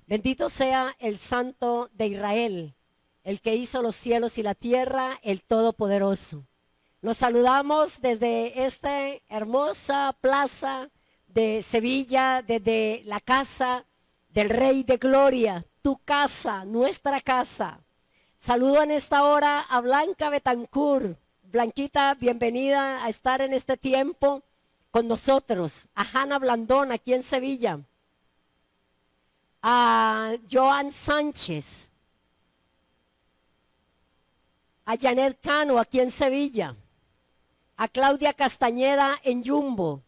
Bendito sea el Santo de Israel, el que hizo los cielos y la tierra, el Todopoderoso. Nos saludamos desde esta hermosa plaza de Sevilla, desde la casa del Rey de Gloria, tu casa, nuestra casa. Saludo en esta hora a Blanca Betancourt. Blanquita, bienvenida a estar en este tiempo con nosotros. A Hanna Blandón, aquí en Sevilla. A Joan Sánchez. A Janet Cano, aquí en Sevilla. A Claudia Castañeda en Jumbo.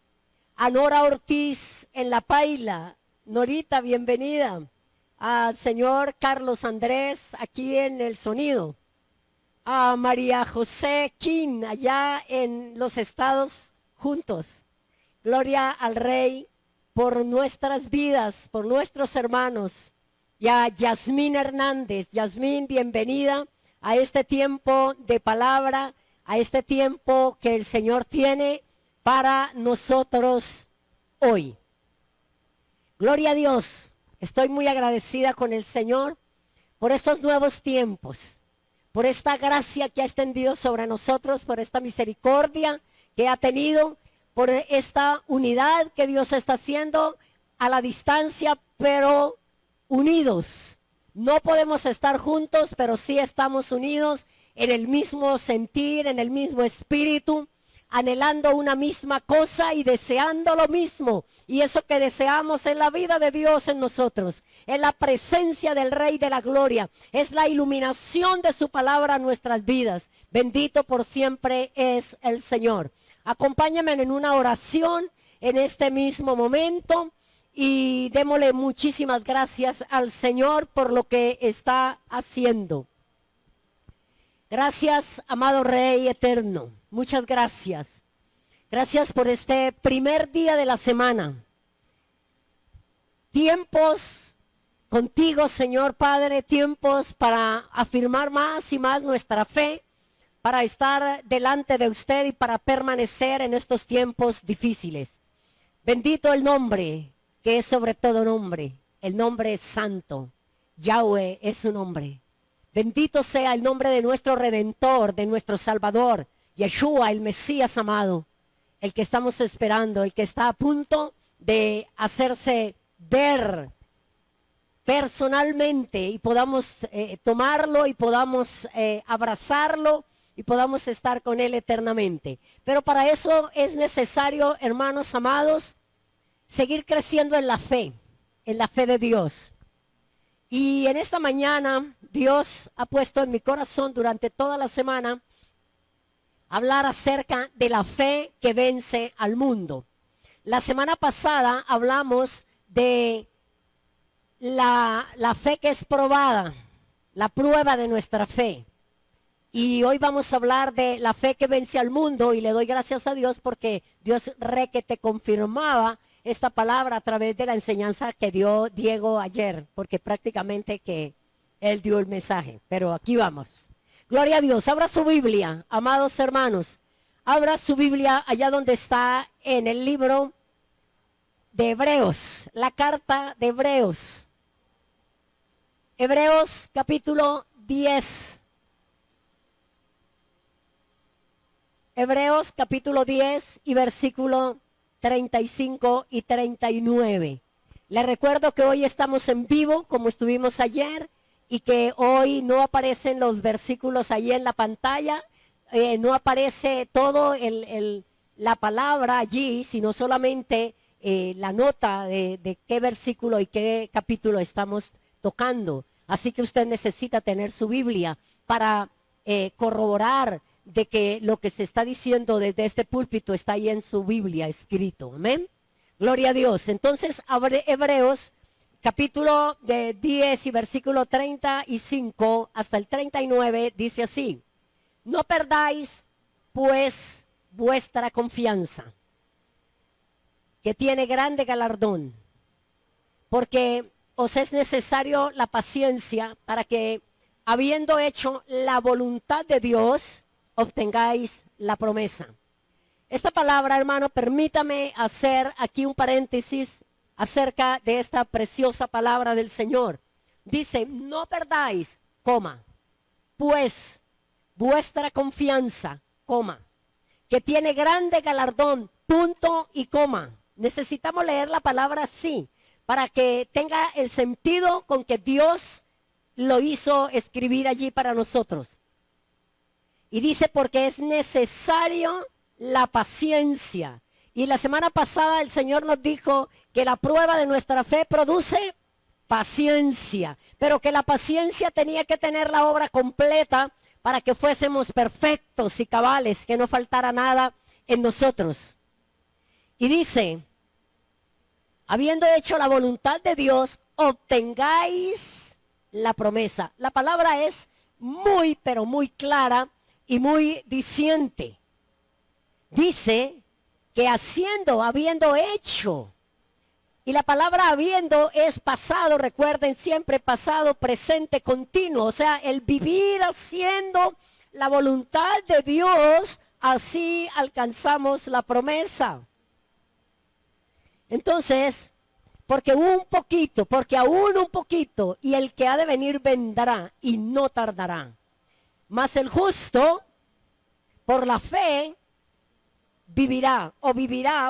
A Nora Ortiz en La Paila. Norita, bienvenida. Al señor Carlos Andrés, aquí en el sonido. A María José King, allá en los Estados Juntos. Gloria al Rey por nuestras vidas, por nuestros hermanos. Y a Yasmín Hernández. Yasmín, bienvenida a este tiempo de palabra, a este tiempo que el Señor tiene para nosotros hoy. Gloria a Dios. Estoy muy agradecida con el Señor por estos nuevos tiempos, por esta gracia que ha extendido sobre nosotros, por esta misericordia que ha tenido, por esta unidad que Dios está haciendo a la distancia, pero unidos. No podemos estar juntos, pero sí estamos unidos en el mismo sentir, en el mismo espíritu, anhelando una misma cosa y deseando lo mismo. Y eso que deseamos es la vida de Dios en nosotros, es la presencia del Rey de la Gloria, es la iluminación de su palabra en nuestras vidas. Bendito por siempre es el Señor. Acompáñame en una oración en este mismo momento y démosle muchísimas gracias al Señor por lo que está haciendo. Gracias, amado Rey eterno. Muchas gracias. Gracias por este primer día de la semana. Tiempos contigo, Señor Padre, tiempos para afirmar más y más nuestra fe, para estar delante de usted y para permanecer en estos tiempos difíciles. Bendito el nombre, que es sobre todo nombre. El nombre es santo. Yahweh es su nombre. Bendito sea el nombre de nuestro Redentor, de nuestro Salvador, Yeshua, el Mesías amado, el que estamos esperando, el que está a punto de hacerse ver personalmente y podamos tomarlo y podamos abrazarlo y podamos estar con él eternamente. Pero para eso es necesario, hermanos amados, seguir creciendo en la fe de Dios. Y en esta mañana Dios ha puesto en mi corazón durante toda la semana hablar acerca de la fe que vence al mundo. La semana pasada hablamos de la fe que es probada, la prueba de nuestra fe. Y hoy vamos a hablar de la fe que vence al mundo y le doy gracias a Dios porque Dios que te confirmaba esta palabra a través de la enseñanza que dio Diego ayer, porque prácticamente que él dio el mensaje, pero aquí vamos. Gloria a Dios. Abra su Biblia, amados hermanos. Abra su Biblia allá donde está en el libro de Hebreos, la carta de Hebreos. Hebreos capítulo 10. Hebreos capítulo 10 y versículo 35 y 39. Les recuerdo que hoy estamos en vivo como estuvimos ayer y que hoy no aparecen los versículos ahí en la pantalla, no aparece todo la palabra allí, sino solamente la nota de qué versículo y qué capítulo estamos tocando. Así que usted necesita tener su Biblia para corroborar de que lo que se está diciendo desde este púlpito está ahí en su Biblia escrito. Amén. Gloria a Dios. Entonces, Hebreos capítulo 10 y versículo 35 hasta el 39 dice así: no perdáis pues vuestra confianza, que tiene grande galardón, porque os es necesario la paciencia para que, habiendo hecho la voluntad de Dios, obtengáis la promesa. Esta palabra, hermano, permítame hacer aquí un paréntesis acerca de esta preciosa palabra del Señor. Dice, no perdáis, coma, pues vuestra confianza, coma, que tiene grande galardón, punto y coma. Necesitamos leer la palabra así, para que tenga el sentido con que Dios lo hizo escribir allí para nosotros. Y dice, porque es necesario la paciencia. Y la semana pasada el Señor nos dijo que la prueba de nuestra fe produce paciencia, pero que la paciencia tenía que tener la obra completa para que fuésemos perfectos y cabales, que no faltara nada en nosotros. Y dice, habiendo hecho la voluntad de Dios, obtengáis la promesa. La palabra es muy, pero muy clara y muy diciente. Dice que habiendo hecho, y la palabra habiendo es pasado, recuerden siempre pasado, presente, continuo, o sea, el vivir haciendo la voluntad de Dios, así alcanzamos la promesa. Entonces, porque aún un poquito, y el que ha de venir vendrá y no tardará. Mas el justo, por la fe, vivirá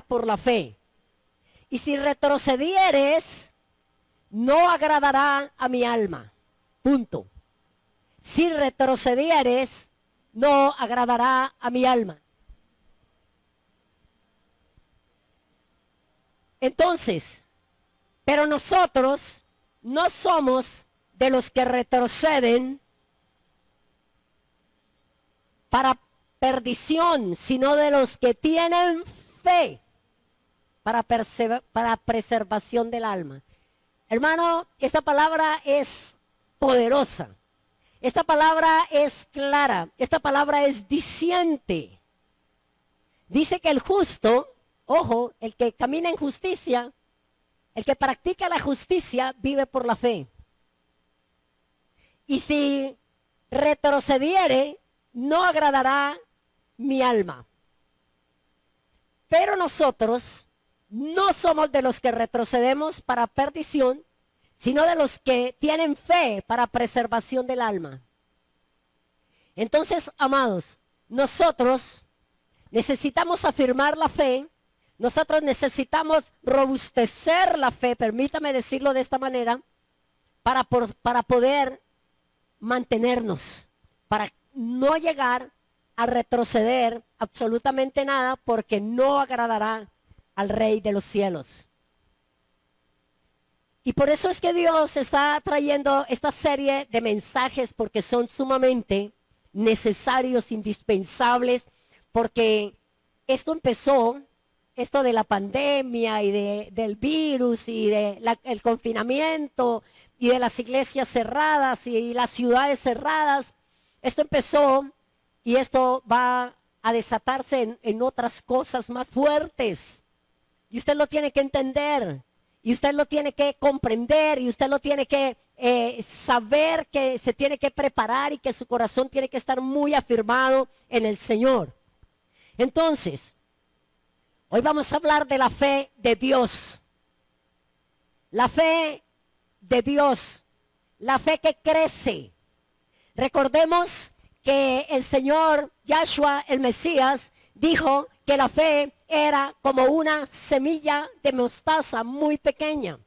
por la fe. Y si retrocedieres, no agradará a mi alma. Punto. Si retrocedieres, no agradará a mi alma. Entonces, pero nosotros no somos de los que retroceden para perdición, sino de los que tienen fe para preservación del alma. Hermano, esta palabra es poderosa. Esta palabra es clara. Esta palabra es diciente. Dice que el justo, ojo, el que camina en justicia, el que practica la justicia, vive por la fe. Y si retrocediere, no agradará mi alma. Pero nosotros no somos de los que retrocedemos para perdición, sino de los que tienen fe para preservación del alma. Entonces, amados, nosotros necesitamos afirmar la fe, nosotros necesitamos robustecer la fe, permítame decirlo de esta manera, para poder mantenernos, para no llegar a retroceder absolutamente nada, porque no agradará al Rey de los cielos. Y por eso es que Dios está trayendo esta serie de mensajes, porque son sumamente necesarios, indispensables, porque esto de la pandemia y del virus y el confinamiento y de las iglesias cerradas y las ciudades cerradas, esto empezó y esto va a desatarse en otras cosas más fuertes. Y usted lo tiene que entender, y usted lo tiene que comprender, y usted lo tiene que saber que se tiene que preparar y que su corazón tiene que estar muy afirmado en el Señor. Entonces, hoy vamos a hablar de la fe de Dios. La fe de Dios, la fe que crece. Recordemos que el Señor Yahshua, el Mesías, dijo que la fe era como una semilla de mostaza muy pequeña.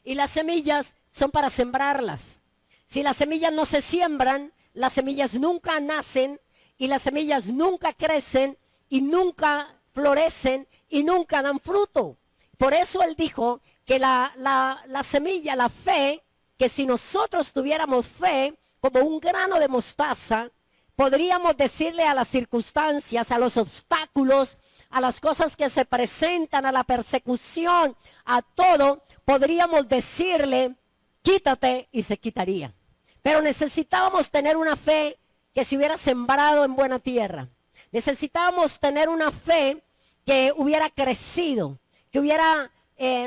Y las semillas son para sembrarlas. Si las semillas no se siembran, las semillas nunca nacen y las semillas nunca crecen y nunca florecen y nunca dan fruto. Por eso él dijo que la semilla, la fe, que si nosotros tuviéramos fe como un grano de mostaza, podríamos decirle a las circunstancias, a los obstáculos, a las cosas que se presentan, a la persecución, a todo, podríamos decirle, quítate, y se quitaría. Pero necesitábamos tener una fe que se hubiera sembrado en buena tierra. Necesitábamos tener una fe que hubiera crecido, que hubiera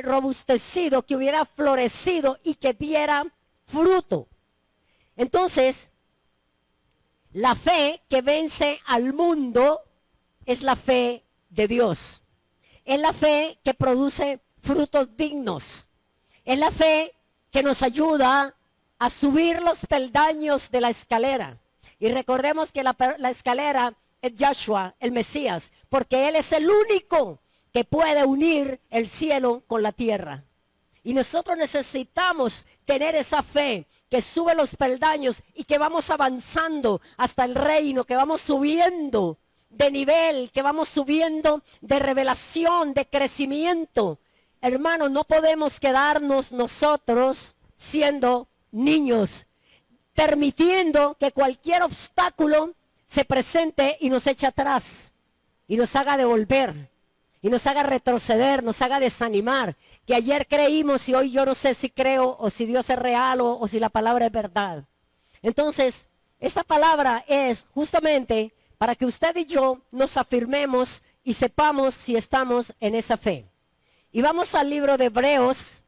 robustecido, que hubiera florecido y que diera fruto. Entonces, la fe que vence al mundo es la fe de Dios. Es la fe que produce frutos dignos. Es la fe que nos ayuda a subir los peldaños de la escalera. Y recordemos que la escalera es Yahshua, el Mesías, porque Él es el único que puede unir el cielo con la tierra. Y nosotros necesitamos tener esa fe que sube los peldaños y que vamos avanzando hasta el reino, que vamos subiendo de nivel, que vamos subiendo de revelación, de crecimiento. Hermanos, no podemos quedarnos nosotros siendo niños, permitiendo que cualquier obstáculo se presente y nos eche atrás, y nos haga devolver, y nos haga retroceder, nos haga desanimar, que ayer creímos y hoy yo no sé si creo, o si Dios es real, o si la palabra es verdad. Entonces, esta palabra es justamente para que usted y yo nos afirmemos y sepamos si estamos en esa fe. Y vamos al libro de Hebreos,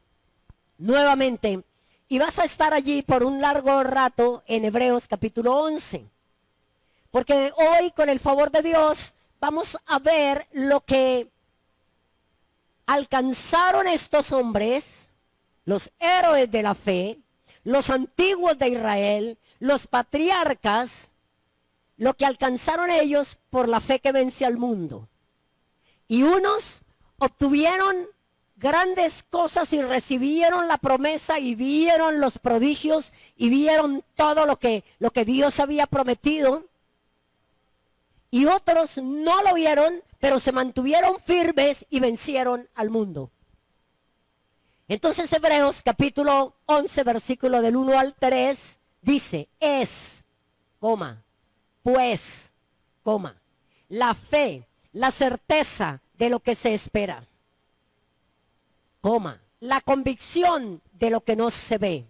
nuevamente, y vas a estar allí por un largo rato en Hebreos capítulo 11. Porque hoy, con el favor de Dios, vamos a ver lo que alcanzaron estos hombres, los héroes de la fe, los antiguos de Israel, los patriarcas, lo que alcanzaron ellos por la fe que vence al mundo. Y unos obtuvieron grandes cosas y recibieron la promesa y vieron los prodigios y vieron todo lo que Dios había prometido. Y otros no lo vieron, pero se mantuvieron firmes y vencieron al mundo. Entonces Hebreos capítulo 11, versículo del 1 al 3, dice, pues, la fe, la certeza de lo que se espera, la convicción de lo que no se ve.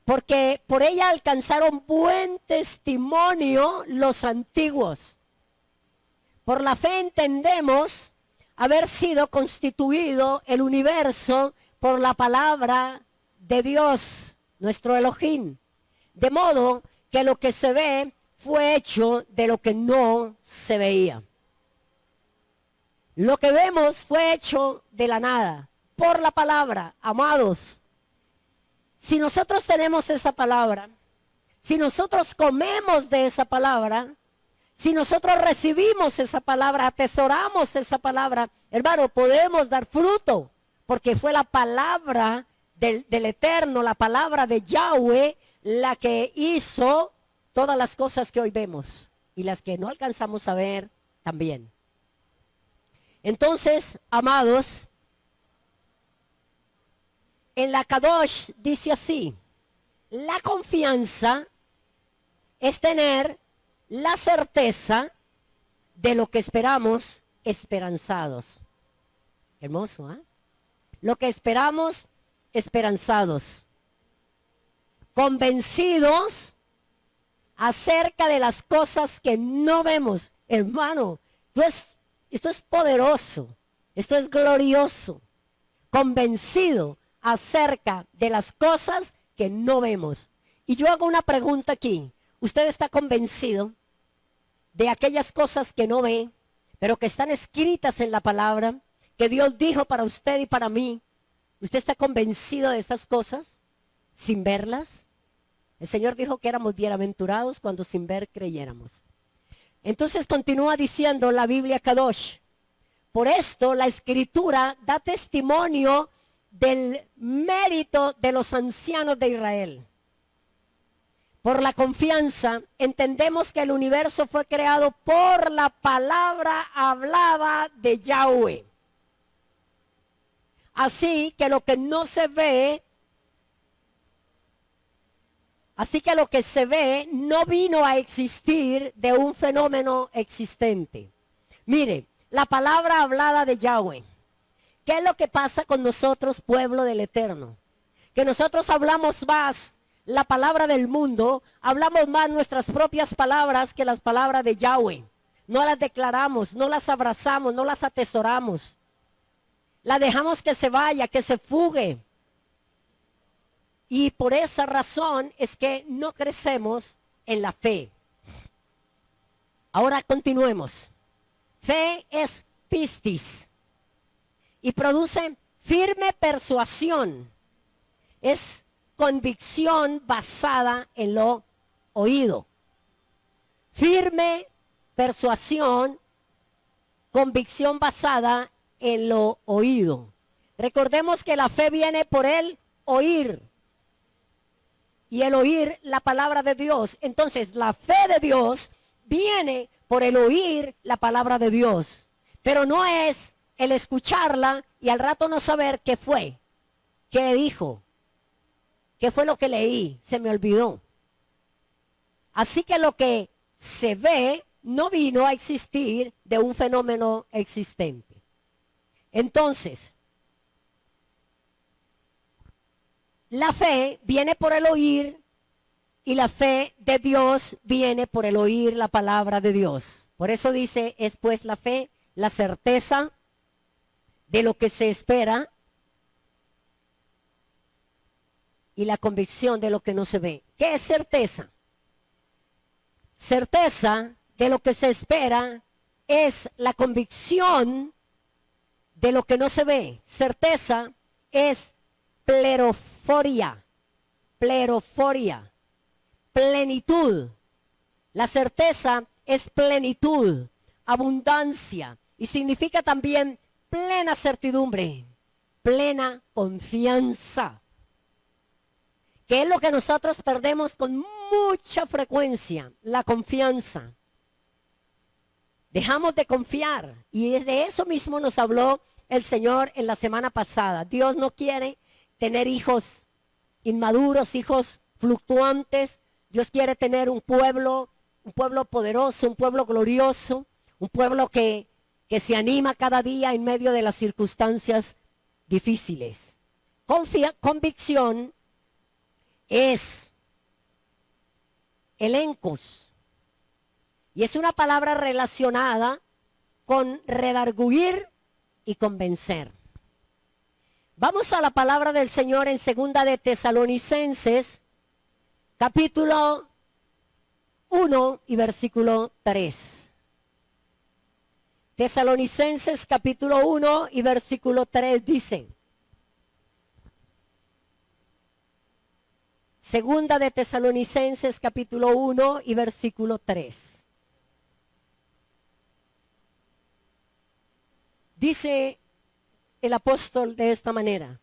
Porque por ella alcanzaron buen testimonio los antiguos. Por la fe entendemos haber sido constituido el universo por la palabra de Dios, nuestro Elohim. De modo que lo que se ve fue hecho de lo que no se veía. Lo que vemos fue hecho de la nada, por la palabra, amados. Si nosotros tenemos esa palabra, si nosotros comemos de esa palabra, si nosotros recibimos esa palabra, atesoramos esa palabra, hermano, podemos dar fruto, porque fue la palabra del Eterno, la palabra de Yahweh, la que hizo todas las cosas que hoy vemos y las que no alcanzamos a ver también. Entonces, amados, en la Kadosh dice así, la confianza es tener la certeza de lo que esperamos esperanzados. Hermoso, ¿eh? Lo que esperamos esperanzados. Convencidos acerca de las cosas que no vemos. Hermano, esto es poderoso, esto es glorioso. Convencido acerca de las cosas que no vemos. Y yo hago una pregunta aquí. ¿Usted está convencido de aquellas cosas que no ve, pero que están escritas en la palabra, que Dios dijo para usted y para mí? ¿Usted está convencido de esas cosas sin verlas? El Señor dijo que éramos bienaventurados cuando sin ver creyéramos. Entonces continúa diciendo la Biblia Kadosh. Por esto la Escritura da testimonio del mérito de los ancianos de Israel. Por la confianza entendemos que el universo fue creado por la palabra hablada de Yahweh. Así que lo que no se ve, así que lo que se ve no vino a existir de un fenómeno existente. Mire, la palabra hablada de Yahweh. ¿Qué es lo que pasa con nosotros, pueblo del Eterno? Que nosotros hablamos más la palabra del mundo, hablamos más nuestras propias palabras que las palabras de Yahweh. No las declaramos, no las abrazamos, no las atesoramos. La dejamos que se vaya, que se fugue. Y por esa razón es que no crecemos en la fe. Ahora continuemos. Fe es pistis. y produce firme persuasión. Es convicción basada en lo oído. Firme persuasión, convicción basada en lo oído. Recordemos que la fe viene por el oír. Y el oír la palabra de Dios. Entonces la fe de Dios viene por el oír la palabra de Dios. Pero no es el escucharla y al rato no saber qué fue, qué dijo, qué fue lo que leí, se me olvidó. Así que lo que se ve no vino a existir de un fenómeno existente. Entonces, la fe viene por el oír y la fe de Dios viene por el oír la palabra de Dios. Por eso dice, es pues la fe, la certeza de lo que se espera y la convicción de lo que no se ve. ¿Qué es certeza? Certeza de lo que se espera es la convicción de lo que no se ve. Certeza es pleroforia, plenitud. La certeza es plenitud, abundancia y significa también plena certidumbre, plena confianza, que es lo que nosotros perdemos con mucha frecuencia, la confianza. Dejamos de confiar y de eso mismo nos habló el Señor en la semana pasada. Dios no quiere tener hijos inmaduros, hijos fluctuantes. Dios quiere tener un pueblo poderoso, un pueblo glorioso, un pueblo que se anima cada día en medio de las circunstancias difíciles. Convicción es elencos y es una palabra relacionada con redarguir y convencer. Vamos a la palabra del Señor en segunda de Tesalonicenses, capítulo 1 y versículo 3. Tesalonicenses capítulo 1 y versículo 3 dice, segunda de Tesalonicenses capítulo 1 y versículo 3. Dice el apóstol de esta manera,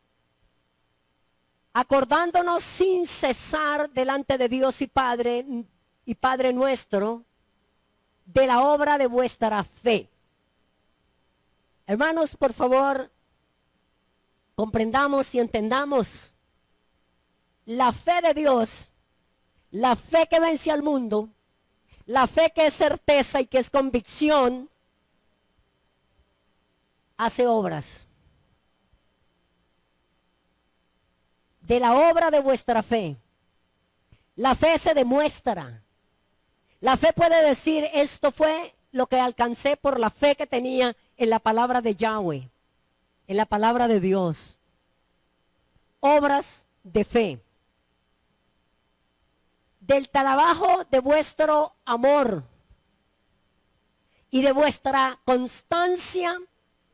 acordándonos sin cesar delante de Dios y Padre nuestro, de la obra de vuestra fe. Hermanos, por favor, comprendamos y entendamos la fe de Dios, la fe que vence al mundo, la fe que es certeza y que es convicción, hace obras. De la obra de vuestra fe. La fe se demuestra. La fe puede decir, esto fue lo que alcancé por la fe que tenía en la palabra de Yahweh, en la palabra de Dios. Obras de fe. Del trabajo de vuestro amor y de vuestra constancia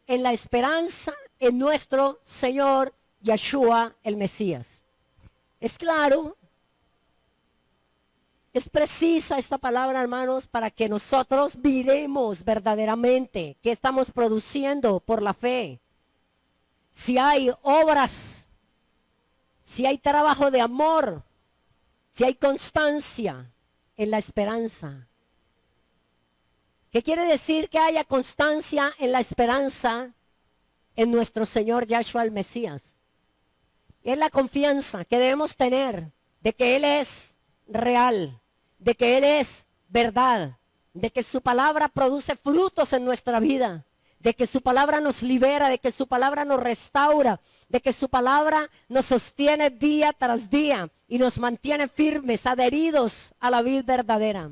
en la esperanza en nuestro Señor Yeshua el Mesías. Es claro, es precisa esta palabra, hermanos, para que nosotros miremos verdaderamente qué estamos produciendo por la fe. Si hay obras, si hay trabajo de amor, si hay constancia en la esperanza. ¿Qué quiere decir que haya constancia en la esperanza en nuestro Señor Yahshua el Mesías? Es la confianza que debemos tener de que Él es real, de que Él es verdad, de que su palabra produce frutos en nuestra vida, de que su palabra nos libera, de que su palabra nos restaura, de que su palabra nos sostiene día tras día y nos mantiene firmes, adheridos a la vid verdadera.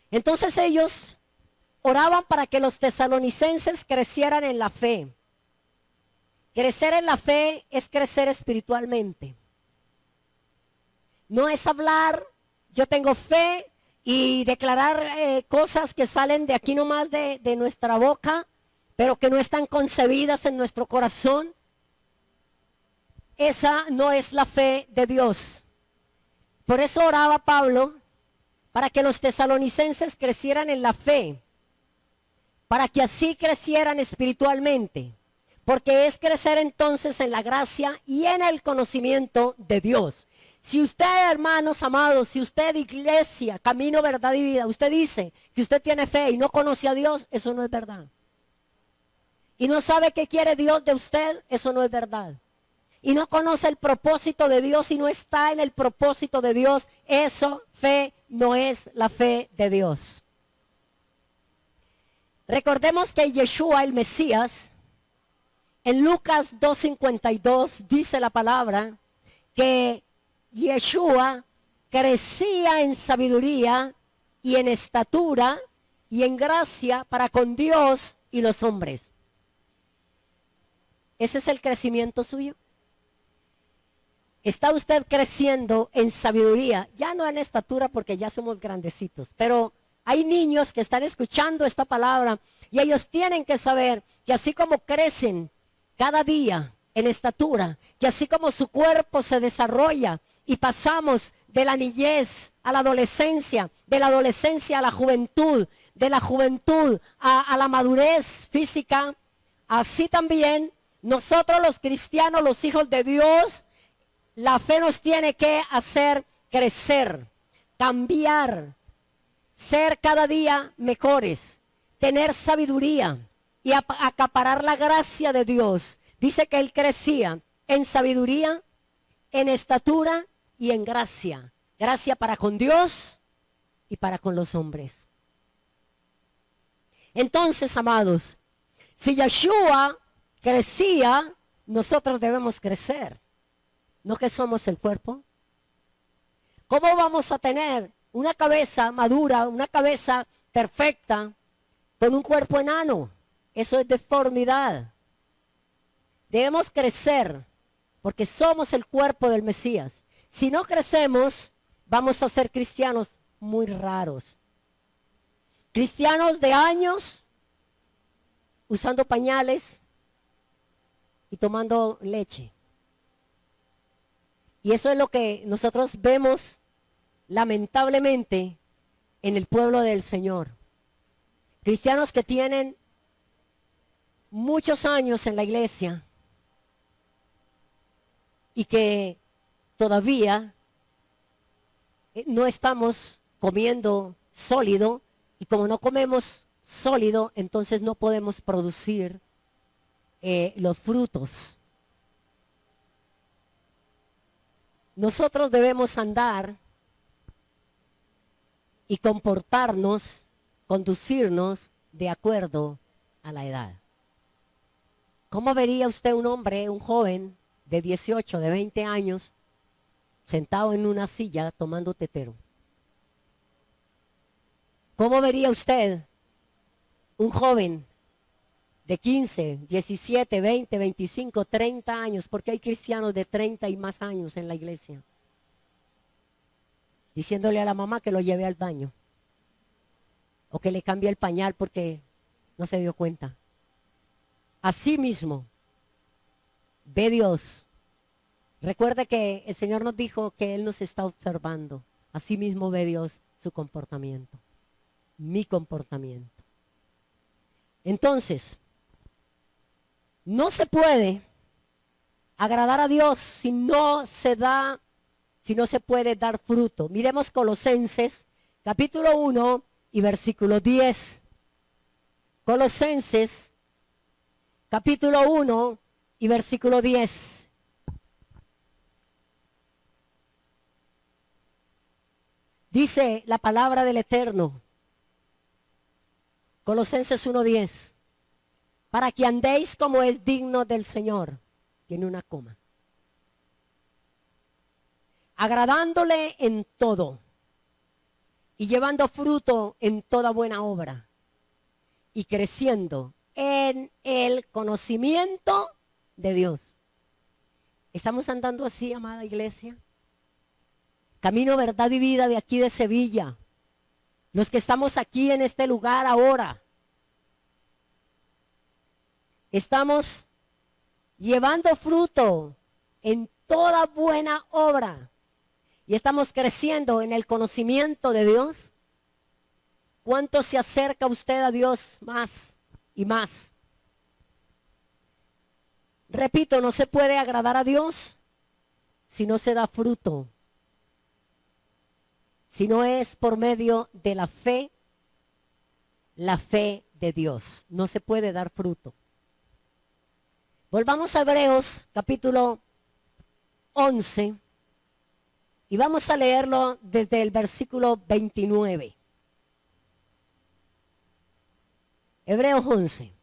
Entonces ellos oraban para que los tesalonicenses crecieran en la fe. Crecer en la fe es crecer espiritualmente. No es hablar, yo tengo fe y declarar cosas que salen de aquí nomás de nuestra boca pero que no están concebidas en nuestro corazón, esa no es la fe de Dios. Por eso oraba Pablo para que los tesalonicenses crecieran en la fe, para que así crecieran espiritualmente, porque es crecer entonces en la gracia y en el conocimiento de Dios. Si usted, hermanos amados, si usted, iglesia, camino, verdad y vida, usted dice que usted tiene fe y no conoce a Dios, eso no es verdad. Y no sabe qué quiere Dios de usted, eso no es verdad. Y no conoce el propósito de Dios y no está en el propósito de Dios, eso fe no es la fe de Dios. Recordemos que Yeshua, el Mesías, en Lucas 2:52 dice la palabra que Yeshua crecía en sabiduría y en estatura y en gracia para con Dios y los hombres. Ese es el crecimiento suyo. ¿Está usted creciendo en sabiduría? Ya no en estatura porque ya somos grandecitos, pero hay niños que están escuchando esta palabra y ellos tienen que saber que así como crecen cada día en estatura, que así como su cuerpo se desarrolla y pasamos de la niñez a la adolescencia, de la adolescencia a la juventud, de la juventud a la madurez física, así también nosotros los cristianos, los hijos de Dios, la fe nos tiene que hacer crecer, cambiar, ser cada día mejores, tener sabiduría y acaparar la gracia de Dios. Dice que él crecía en sabiduría, en estatura y en gracia. Gracia para con Dios y para con los hombres. Entonces, amados, si Yeshua crecía, nosotros debemos crecer. ¿No que somos el cuerpo? ¿Cómo vamos a tener una cabeza madura, una cabeza perfecta, con un cuerpo enano? Eso es deformidad. Debemos crecer, porque somos el cuerpo del Mesías. Si no crecemos, vamos a ser cristianos muy raros. Cristianos de años, usando pañales y tomando leche. Y eso es lo que nosotros vemos lamentablemente en el pueblo del Señor. Cristianos que tienen muchos años en la iglesia y que todavía no estamos comiendo sólido, y como no comemos sólido, entonces no podemos producir los frutos. Nosotros debemos andar y comportarnos, conducirnos de acuerdo a la edad. ¿Cómo vería usted un hombre, un joven de 18, de 20 años, sentado en una silla tomando tetero? ¿Cómo vería usted un joven de 15, 17, 20, 25, 30 años, porque hay cristianos de 30 y más años en la iglesia, diciéndole a la mamá que lo lleve al baño o que le cambie el pañal porque no se dio cuenta? Así mismo ve Dios. Recuerde que el Señor nos dijo que Él nos está observando. Así mismo ve Dios su comportamiento, mi comportamiento. Entonces, no se puede agradar a Dios si no se puede dar fruto. Miremos Colosenses capítulo 1 y versículo 10. Colosenses capítulo 1 y versículo 10. Dice la palabra del Eterno. Colosenses 1:10. Para que andéis como es digno del Señor. Tiene una coma. Agradándole en todo. Y llevando fruto en toda buena obra. Y creciendo en el conocimiento de Dios. ¿Estamos andando así, amada iglesia? Camino, verdad y vida de aquí de Sevilla. Los que estamos aquí en este lugar ahora. Estamos llevando fruto en toda buena obra y estamos creciendo en el conocimiento de Dios. ¿Cuánto se acerca usted a Dios más y más? Repito, no se puede agradar a Dios si no se da fruto, si no es por medio de la fe de Dios. No se puede dar fruto. Volvamos a Hebreos capítulo 11 y vamos a leerlo desde el versículo 29. Hebreos 11.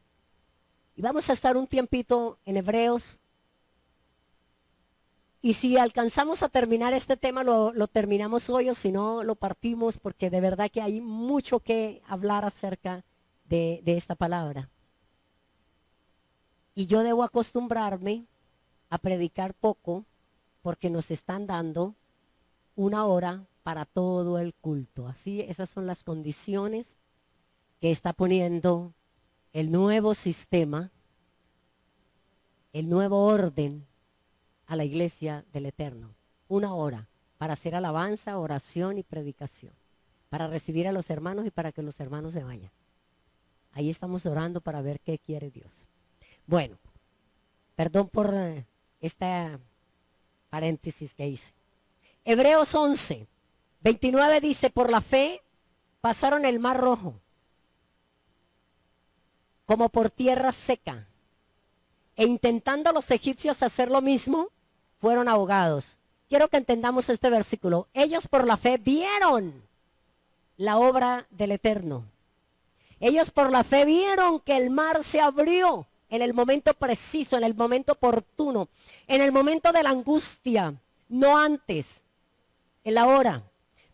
Y vamos a estar un tiempito en Hebreos. Y si alcanzamos a terminar este tema, lo terminamos hoy, o si no, lo partimos, porque de verdad que hay mucho que hablar acerca de esta palabra. Y yo debo acostumbrarme a predicar poco, porque nos están dando 1 hora para todo el culto. Así, esas son las condiciones que está poniendo el nuevo sistema, el nuevo orden a la iglesia del Eterno. 1 hora para hacer alabanza, oración y predicación, para recibir a los hermanos y para que los hermanos se vayan. Ahí estamos orando para ver qué quiere Dios. Bueno, perdón por esta paréntesis que hice. Hebreos 11, 29 dice, por la fe pasaron el mar Rojo, como por tierra seca, e intentando los egipcios hacer lo mismo, fueron ahogados. Quiero que entendamos este versículo. Ellos por la fe vieron la obra del Eterno. Ellos por la fe vieron que el mar se abrió en el momento preciso, en el momento oportuno, en el momento de la angustia, no antes, en la hora.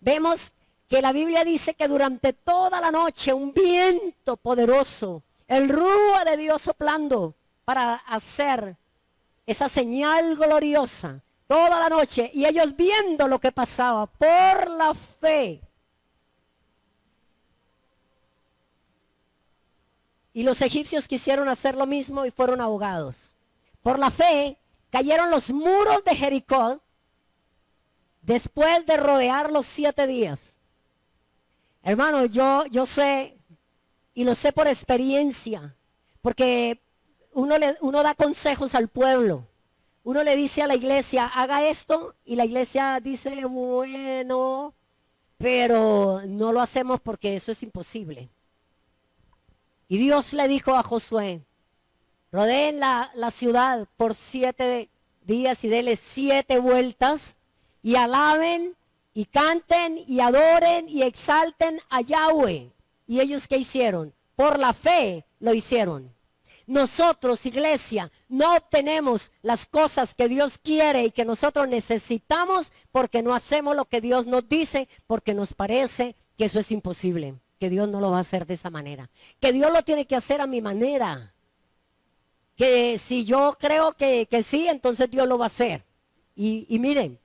Vemos que la Biblia dice que durante toda la noche un viento poderoso, el rúa de Dios soplando para hacer esa señal gloriosa toda la noche, y ellos viendo lo que pasaba por la fe. Y los egipcios quisieron hacer lo mismo y fueron ahogados. Por la fe cayeron los muros de Jericó después de rodearlos 7 días. Hermano, yo sé, y lo sé por experiencia, porque uno da consejos al pueblo. Uno le dice a la iglesia, haga esto, y la iglesia dice, bueno, pero no lo hacemos porque eso es imposible. Y Dios le dijo a Josué, rodeen la ciudad por 7 días y denle 7 vueltas, y alaben, y canten, y adoren, y exalten a Yahweh. ¿Y ellos qué hicieron? Por la fe lo hicieron. Nosotros, iglesia, no obtenemos las cosas que Dios quiere y que nosotros necesitamos porque no hacemos lo que Dios nos dice, porque nos parece que eso es imposible, que Dios no lo va a hacer de esa manera, que Dios lo tiene que hacer a mi manera, que si yo creo que sí, entonces Dios lo va a hacer. Y miren,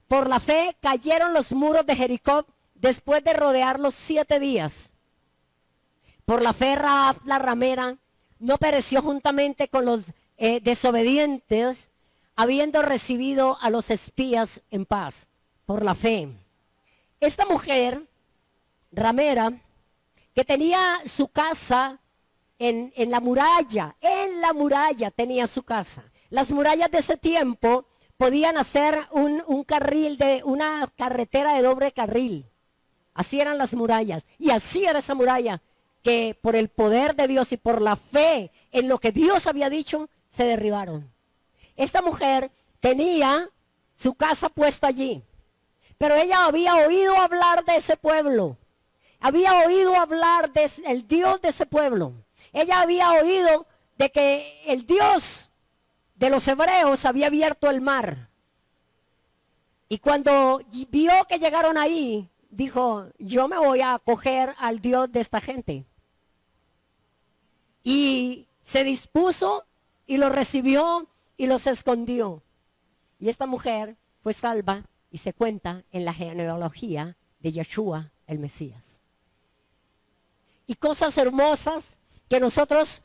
por la fe cayeron los muros de Jericó después de rodearlos 7 días. Por la fe Rahab la ramera no pereció juntamente con los desobedientes, habiendo recibido a los espías en paz. Por la fe. Esta mujer ramera, que tenía su casa en la muralla tenía su casa. Las murallas de ese tiempo podían hacer un carril, una carretera de doble carril. Así eran las murallas, y así era esa muralla, que por el poder de Dios y por la fe en lo que Dios había dicho, se derribaron. Esta mujer tenía su casa puesta allí, pero ella había oído hablar de ese pueblo, había oído hablar del Dios de ese pueblo. Ella había oído de que el Dios de los hebreos había abierto el mar. Y cuando vio que llegaron ahí, dijo, yo me voy a acoger al Dios de esta gente. Y se dispuso y los recibió y los escondió. Y esta mujer fue salva y se cuenta en la genealogía de Yeshua, el Mesías. Y cosas hermosas que nosotros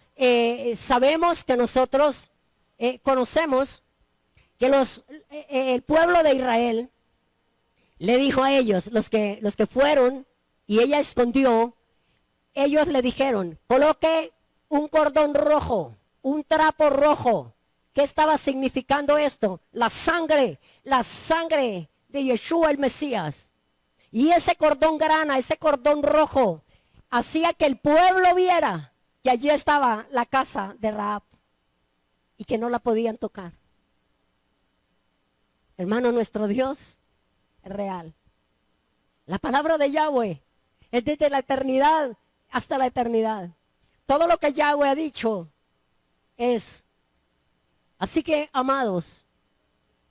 sabemos que nosotros conocemos que el pueblo de Israel le dijo a ellos, los que fueron y ella escondió, ellos le dijeron, coloque un cordón rojo, un trapo rojo. ¿Qué estaba significando esto? La sangre de Yeshua el Mesías. Y ese cordón grana, ese cordón rojo, hacía que el pueblo viera que allí estaba la casa de Rahab y que no la podían tocar. Hermano, nuestro Dios es real. La palabra de Yahweh es desde la eternidad hasta la eternidad. Todo lo que Yahweh ha dicho es. Así que, amados,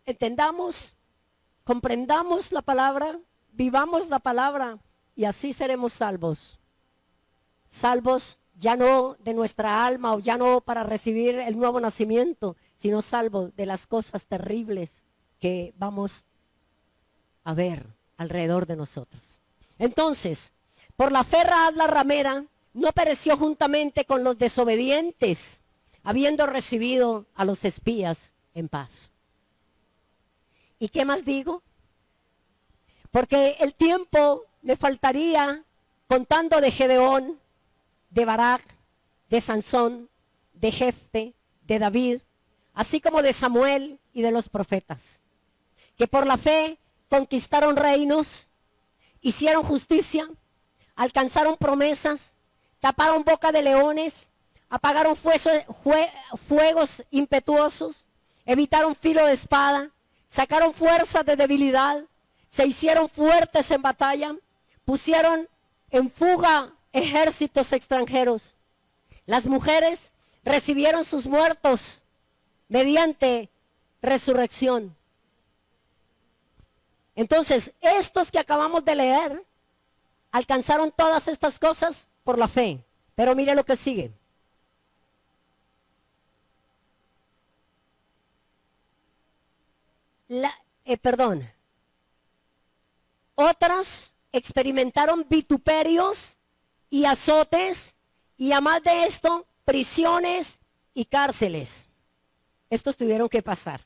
entendamos, comprendamos la palabra, vivamos la palabra y así seremos salvos. Salvos ya no de nuestra alma o ya no para recibir el nuevo nacimiento, sino salvos de las cosas terribles que vamos a ver alrededor de nosotros. Entonces, por la fe Rahab la ramera no pereció juntamente con los desobedientes, habiendo recibido a los espías en paz. ¿Y qué más digo? Porque el tiempo me faltaría contando de Gedeón, de Barak, de Sansón, de Jefte, de David, así como de Samuel y de los profetas, que por la fe conquistaron reinos, hicieron justicia, alcanzaron promesas, taparon boca de leones, apagaron fuegos impetuosos, evitaron filo de espada, sacaron fuerzas de debilidad, se hicieron fuertes en batalla, pusieron en fuga ejércitos extranjeros. Las mujeres recibieron sus muertos mediante resurrección. Entonces, estos que acabamos de leer alcanzaron todas estas cosas por la fe. Pero mire lo que sigue. Otras experimentaron vituperios y azotes y además de esto, prisiones y cárceles. Estos tuvieron que pasar.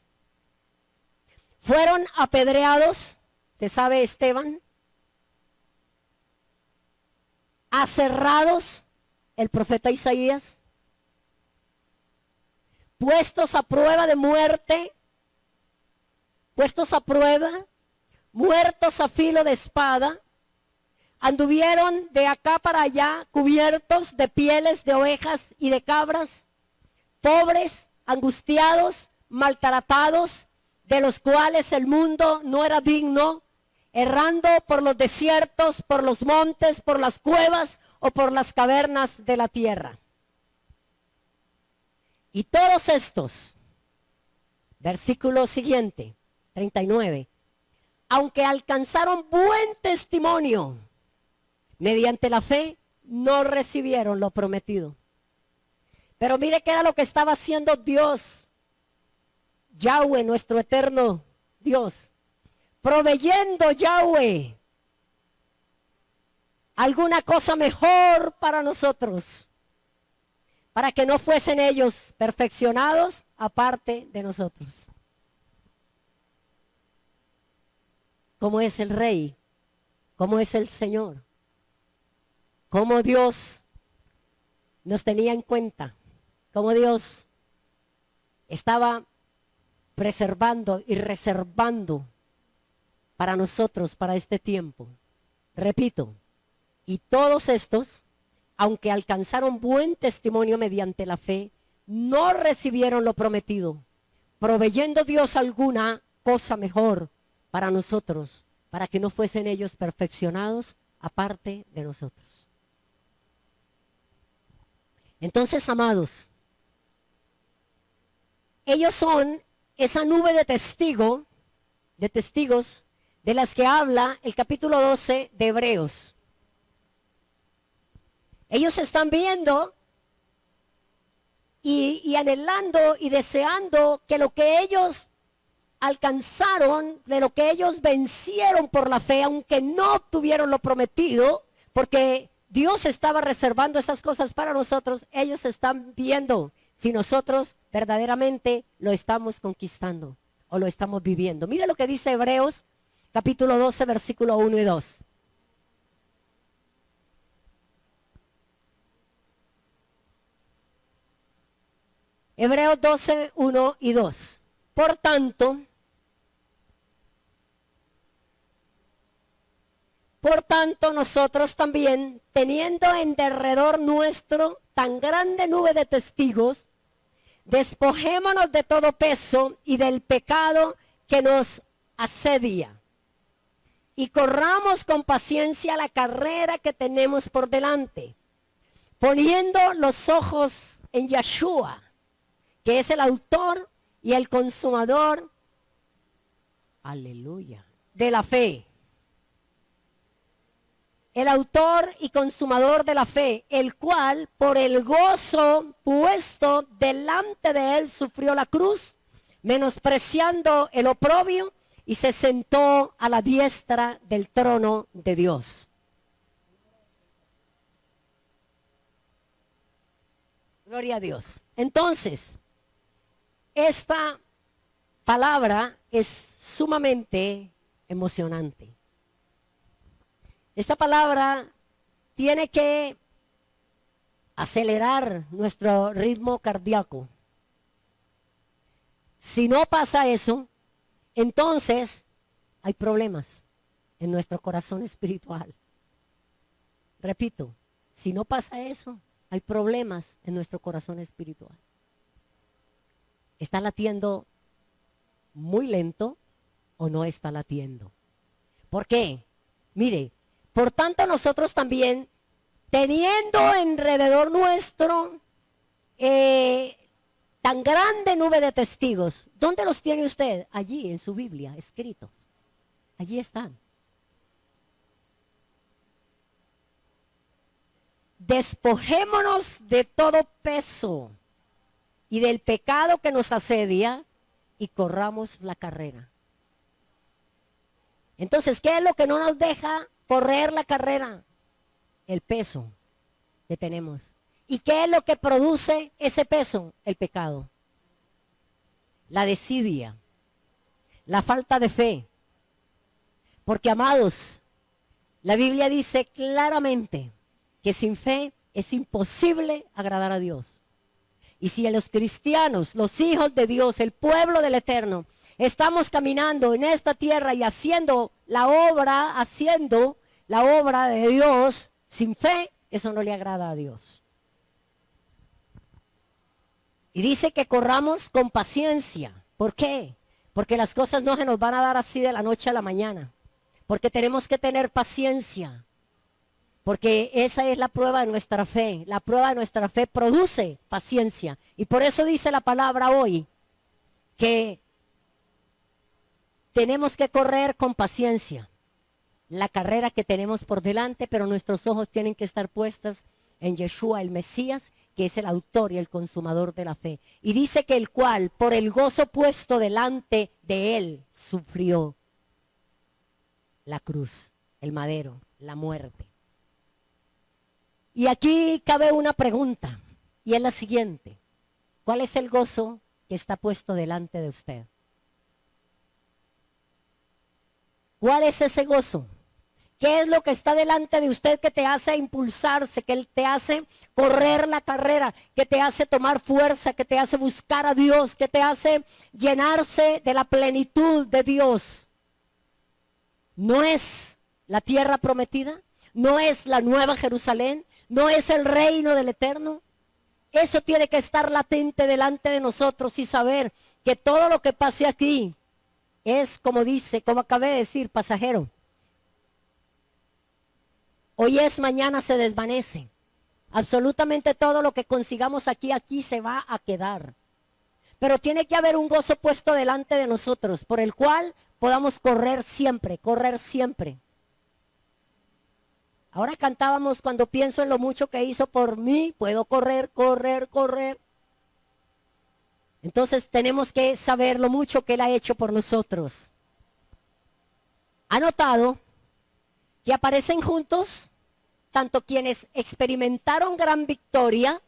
Fueron apedreados, ¿te sabe Esteban? Aserrados, el profeta Isaías. Puestos a prueba de muerte, puestos a prueba, muertos a filo de espada, anduvieron de acá para allá cubiertos de pieles de ovejas y de cabras, pobres, angustiados, maltratados, de los cuales el mundo no era digno, errando por los desiertos, por los montes, por las cuevas o por las cavernas de la tierra. Y todos estos, versículo siguiente, 39, aunque alcanzaron buen testimonio, mediante la fe no recibieron lo prometido. Pero mire qué era lo que estaba haciendo Dios, Yahweh, nuestro eterno Dios, proveyendo Yahweh alguna cosa mejor para nosotros, para que no fuesen ellos perfeccionados aparte de nosotros. Como es el Rey, como es el Señor, como Dios nos tenía en cuenta, como Dios estaba preservando y reservando para nosotros, para este tiempo. Repito, y todos estos, aunque alcanzaron buen testimonio mediante la fe, no recibieron lo prometido, proveyendo Dios alguna cosa mejor para nosotros, para que no fuesen ellos perfeccionados aparte de nosotros. Entonces, amados, ellos son esa nube de testigos de las que habla el capítulo 12 de Hebreos. Ellos están viendo y anhelando y deseando que lo que ellos alcanzaron, de lo que ellos vencieron por la fe, aunque no obtuvieron lo prometido, porque Dios estaba reservando esas cosas para nosotros. Ellos están viendo si nosotros verdaderamente lo estamos conquistando o lo estamos viviendo. Mira lo que dice Hebreos capítulo 12, versículo 1 y 2. Hebreos 12, 1 y 2. Por tanto, nosotros también, teniendo en derredor nuestro tan grande nube de testigos, despojémonos de todo peso y del pecado que nos asedia, y corramos con paciencia la carrera que tenemos por delante, poniendo los ojos en Yeshua, que es el autor y el consumador, aleluya, de la fe. El autor y consumador de la fe, el cual por el gozo puesto delante de él sufrió la cruz, menospreciando el oprobio, y se sentó a la diestra del trono de Dios. Gloria a Dios. Entonces, esta palabra es sumamente emocionante. Esta palabra tiene que acelerar nuestro ritmo cardíaco. Si no pasa eso, entonces hay problemas en nuestro corazón espiritual. Repito, si no pasa eso, hay problemas en nuestro corazón espiritual. ¿Está latiendo muy lento o no está latiendo? ¿Por qué? Mire, por tanto nosotros también, teniendo alrededor nuestro tan grande nube de testigos, ¿dónde los tiene usted? Allí en su Biblia, escritos. Allí están. Despojémonos de todo peso y del pecado que nos asedia y corramos la carrera. Entonces, ¿qué es lo que no nos deja correr la carrera? El peso que tenemos. ¿Y qué es lo que produce ese peso? El pecado. La desidia. La falta de fe. Porque, amados, la Biblia dice claramente que sin fe es imposible agradar a Dios. Y si los cristianos, los hijos de Dios, el pueblo del Eterno, estamos caminando en esta tierra y haciendo la obra de Dios sin fe, eso no le agrada a Dios. Y dice que corramos con paciencia. ¿Por qué? Porque las cosas no se nos van a dar así de la noche a la mañana. Porque tenemos que tener paciencia. Porque esa es la prueba de nuestra fe. La prueba de nuestra fe produce paciencia. Y por eso dice la palabra hoy que tenemos que correr con paciencia la carrera que tenemos por delante, pero nuestros ojos tienen que estar puestos en Yeshua, el Mesías, que es el autor y el consumador de la fe. Y dice que el cual, por el gozo puesto delante de él, sufrió la cruz, el madero, la muerte. Y aquí cabe una pregunta, y es la siguiente. ¿Cuál es el gozo que está puesto delante de usted? ¿Cuál es ese gozo? ¿Qué es lo que está delante de usted que te hace impulsarse, que te hace correr la carrera, que te hace tomar fuerza, que te hace buscar a Dios, que te hace llenarse de la plenitud de Dios? ¿No es la tierra prometida? ¿No es la nueva Jerusalén? ¿No es el reino del Eterno? Eso tiene que estar latente delante de nosotros y saber que todo lo que pase aquí es, como dice, como acabé de decir, pasajero. Hoy es, mañana se desvanece. Absolutamente todo lo que consigamos aquí se va a quedar. Pero tiene que haber un gozo puesto delante de nosotros, por el cual podamos correr siempre, correr siempre. Ahora cantábamos, cuando pienso en lo mucho que hizo por mí, puedo correr, correr, correr. Entonces tenemos que saber lo mucho que Él ha hecho por nosotros. ¿Ha notado que aparecen juntos tanto quienes experimentaron gran victoria,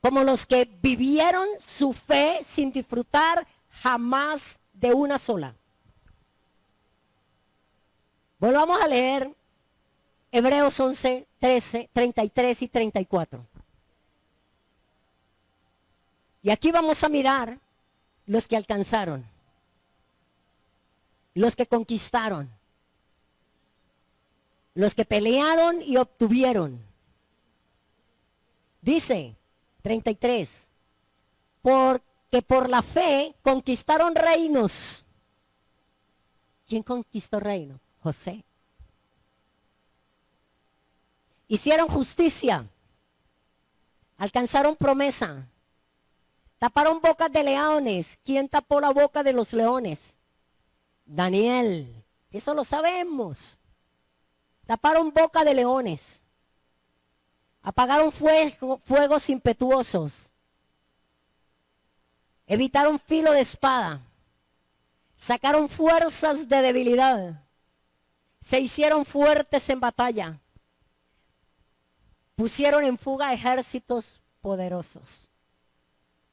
como los que vivieron su fe sin disfrutar jamás de una sola. Volvamos a leer Hebreos 11, 13, 33 y 34. Y aquí vamos a mirar los que alcanzaron, los que conquistaron, los que pelearon y obtuvieron. Dice 33, porque por la fe conquistaron reinos. ¿Quién conquistó reino? José. Hicieron justicia, alcanzaron promesa, taparon bocas de leones. ¿Quién tapó la boca de los leones? Daniel. Eso lo sabemos. Taparon boca de leones. Apagaron fuegos impetuosos. Evitaron filo de espada. Sacaron fuerzas de debilidad. Se hicieron fuertes en batalla. Pusieron en fuga ejércitos poderosos.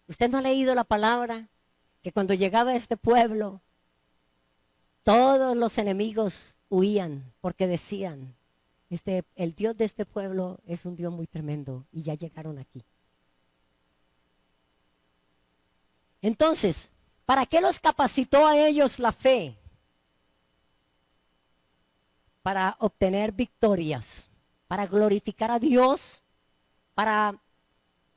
¿Usted no ha leído la palabra? Que cuando llegaba a este pueblo, todos los enemigos huían porque decían, el Dios de este pueblo es un Dios muy tremendo y ya llegaron aquí. Entonces, ¿para qué los capacitó a ellos la fe? Para obtener victorias, para glorificar a Dios, para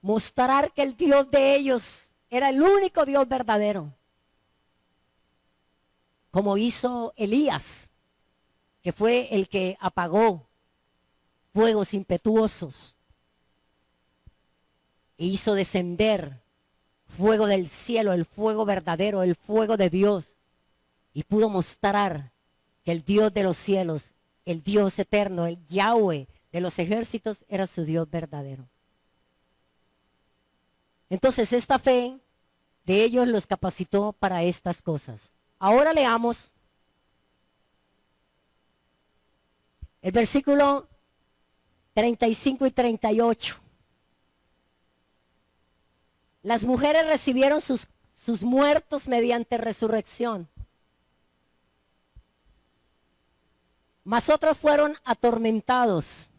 mostrar que el Dios de ellos era el único Dios verdadero. Como hizo Elías, que fue el que apagó fuegos impetuosos e hizo descender fuego del cielo, el fuego verdadero, el fuego de Dios, y pudo mostrar que el Dios de los cielos, el Dios eterno, el Yahweh de los ejércitos, era su Dios verdadero. Entonces esta fe de ellos los capacitó para estas cosas. Ahora leamos el versículo 35 y 38. Las mujeres recibieron sus muertos mediante resurrección. Mas otros fueron atormentados,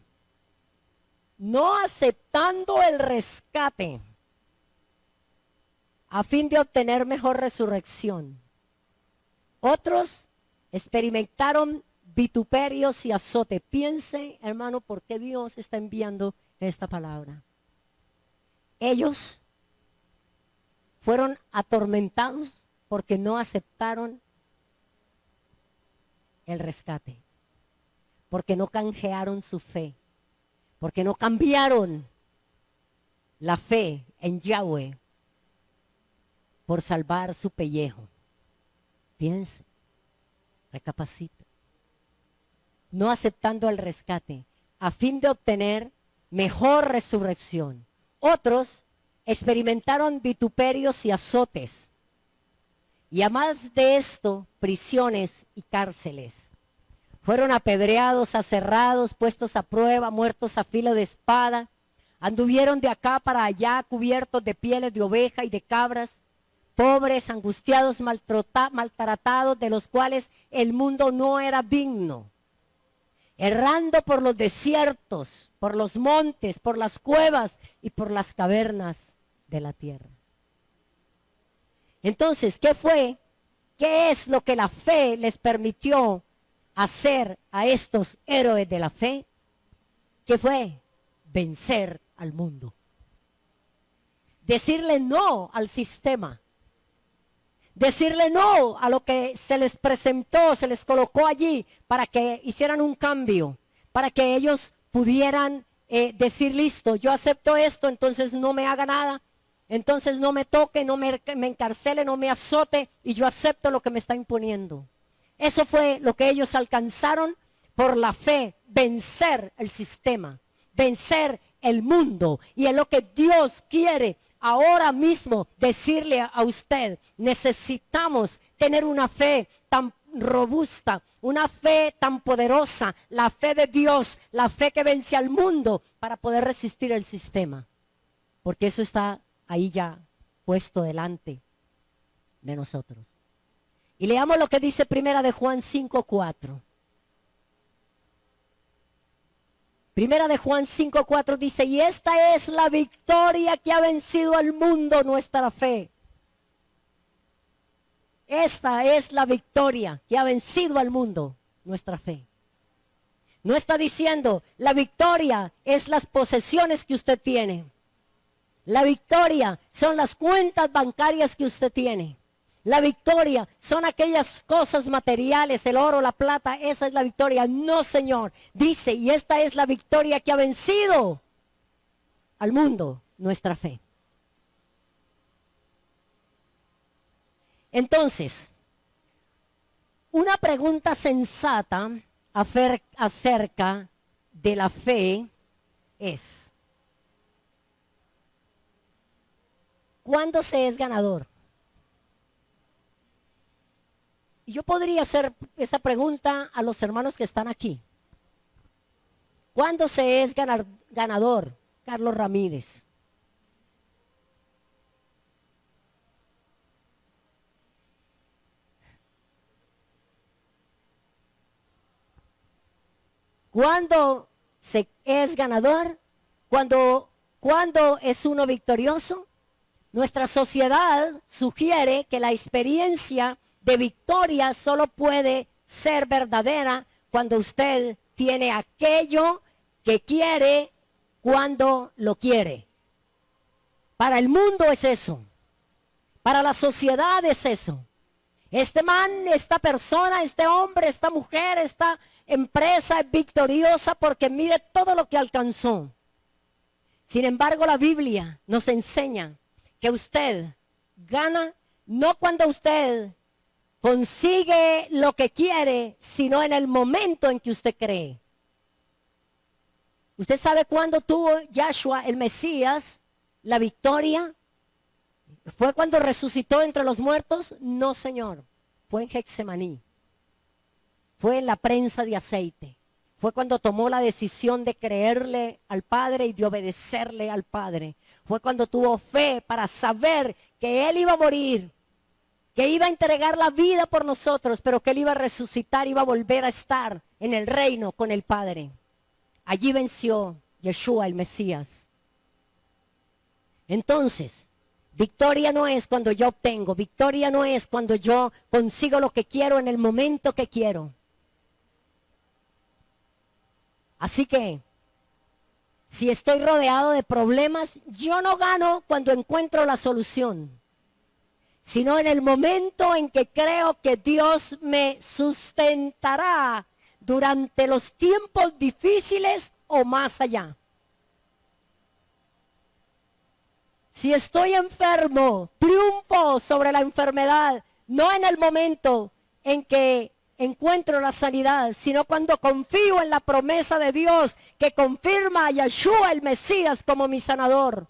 no aceptando el rescate, a fin de obtener mejor resurrección. Otros experimentaron vituperios y azote. Piense, hermano, por qué Dios está enviando esta palabra. Ellos fueron atormentados porque no aceptaron el rescate, porque no canjearon su fe, porque no cambiaron la fe en Yahweh por salvar su pellejo. Piense, recapacite. No aceptando el rescate, a fin de obtener mejor resurrección. Otros experimentaron vituperios y azotes, y a más de esto, prisiones y cárceles. Fueron apedreados, aserrados, puestos a prueba, muertos a filo de espada. Anduvieron de acá para allá, cubiertos de pieles de oveja y de cabras, pobres, angustiados, maltratados, de los cuales el mundo no era digno. Errando por los desiertos, por los montes, por las cuevas y por las cavernas de la tierra. Entonces, ¿qué fue? ¿Qué es lo que la fe les permitió hacer a estos héroes de la fe? ¿Qué fue? Vencer al mundo. Decirle no al sistema. Decirle no a lo que se les presentó, se les colocó allí para que hicieran un cambio, para que ellos pudieran decir, listo, yo acepto esto, entonces no me haga nada, entonces no me toque, no me encarcele, no me azote, y yo acepto lo que me está imponiendo. Eso fue lo que ellos alcanzaron por la fe, vencer el sistema, vencer el mundo, y es lo que Dios quiere ahora mismo decirle a usted. Necesitamos tener una fe tan robusta, una fe tan poderosa, la fe de Dios, la fe que vence al mundo para poder resistir el sistema. Porque eso está ahí ya puesto delante de nosotros. Y leamos lo que dice Primera de Juan 5:4. Primera de Juan 5:4 dice, y esta es la victoria que ha vencido al mundo, nuestra fe. Esta es la victoria que ha vencido al mundo, nuestra fe. No está diciendo, la victoria es las posesiones que usted tiene. La victoria son las cuentas bancarias que usted tiene. La victoria son aquellas cosas materiales, el oro, la plata, esa es la victoria. No, Señor, dice, y esta es la victoria que ha vencido al mundo, nuestra fe. Entonces, una pregunta sensata acerca de la fe es, ¿cuándo se es ganador? Y yo podría hacer esa pregunta a los hermanos que están aquí. ¿Cuándo se es ganador, Carlos Ramírez? ¿Cuándo se es ganador? ¿Cuándo es uno victorioso? Nuestra sociedad sugiere que la experiencia de victoria solo puede ser verdadera cuando usted tiene aquello que quiere cuando lo quiere. Para el mundo es eso. Para la sociedad es eso. Este man, esta persona, este hombre, esta mujer, esta empresa es victoriosa porque mire todo lo que alcanzó. Sin embargo, la Biblia nos enseña que usted gana no cuando usted consigue lo que quiere, sino en el momento en que usted cree. ¿Usted sabe cuándo tuvo Yahshua, el Mesías, la victoria? ¿Fue cuando resucitó entre los muertos? No, Señor. Fue en Getsemaní. Fue en la prensa de aceite. Fue cuando tomó la decisión de creerle al Padre y de obedecerle al Padre. Fue cuando tuvo fe para saber que Él iba a morir, que iba a entregar la vida por nosotros, pero que Él iba a resucitar, iba a volver a estar en el reino con el Padre. Allí venció Yeshua, el Mesías. Entonces, victoria no es cuando yo obtengo, victoria no es cuando yo consigo lo que quiero en el momento que quiero. Así que, si estoy rodeado de problemas, yo no gano cuando encuentro la solución, sino en el momento en que creo que Dios me sustentará durante los tiempos difíciles o más allá. Si estoy enfermo, triunfo sobre la enfermedad, no en el momento en que encuentro la sanidad, sino cuando confío en la promesa de Dios que confirma a Yeshua el Mesías como mi sanador,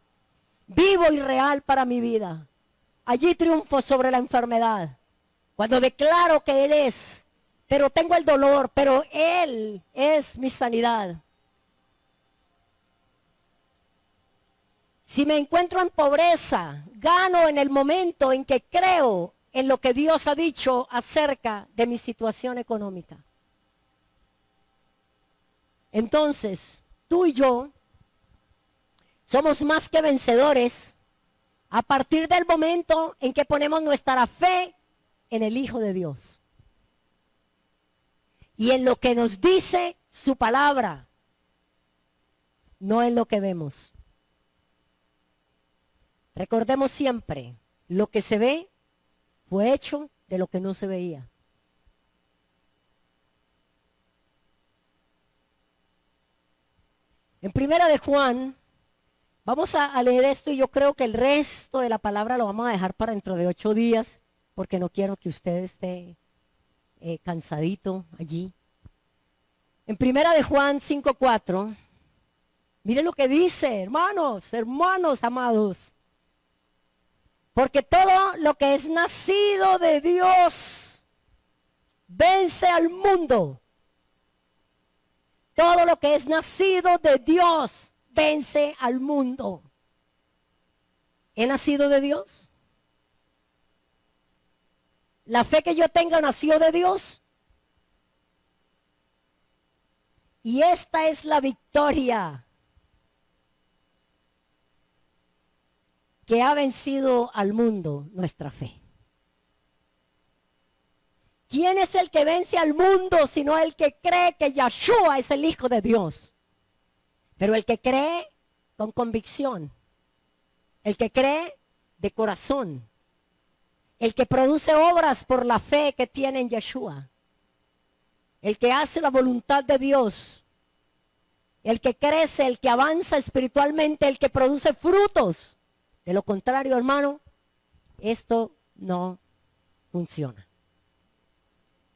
vivo y real para mi vida. Allí triunfo sobre la enfermedad. Cuando declaro que Él es, pero tengo el dolor, pero Él es mi sanidad. Si me encuentro en pobreza, gano en el momento en que creo en lo que Dios ha dicho acerca de mi situación económica. Entonces, tú y yo somos más que vencedores a partir del momento en que ponemos nuestra fe en el Hijo de Dios y en lo que nos dice su palabra, no en lo que vemos. Recordemos siempre, lo que se ve fue hecho de lo que no se veía. En Primera de Juan, vamos a leer esto y yo creo que el resto de la palabra lo vamos a dejar para dentro de 8 días, porque no quiero que usted esté cansadito allí. En Primera de Juan 5:4, miren lo que dice, hermanos amados. Porque todo lo que es nacido de Dios vence al mundo. Todo lo que es nacido de Dios vence al mundo. ¿He nacido de Dios? ¿La fe que yo tenga nació de Dios? Y esta es la victoria que ha vencido al mundo, nuestra fe. ¿Quién es el que vence al mundo sino el que cree que Yeshua es el Hijo de Dios? Pero el que cree con convicción, el que cree de corazón, el que produce obras por la fe que tiene en Yeshua, el que hace la voluntad de Dios, el que crece, el que avanza espiritualmente, el que produce frutos. De lo contrario, hermano, esto no funciona.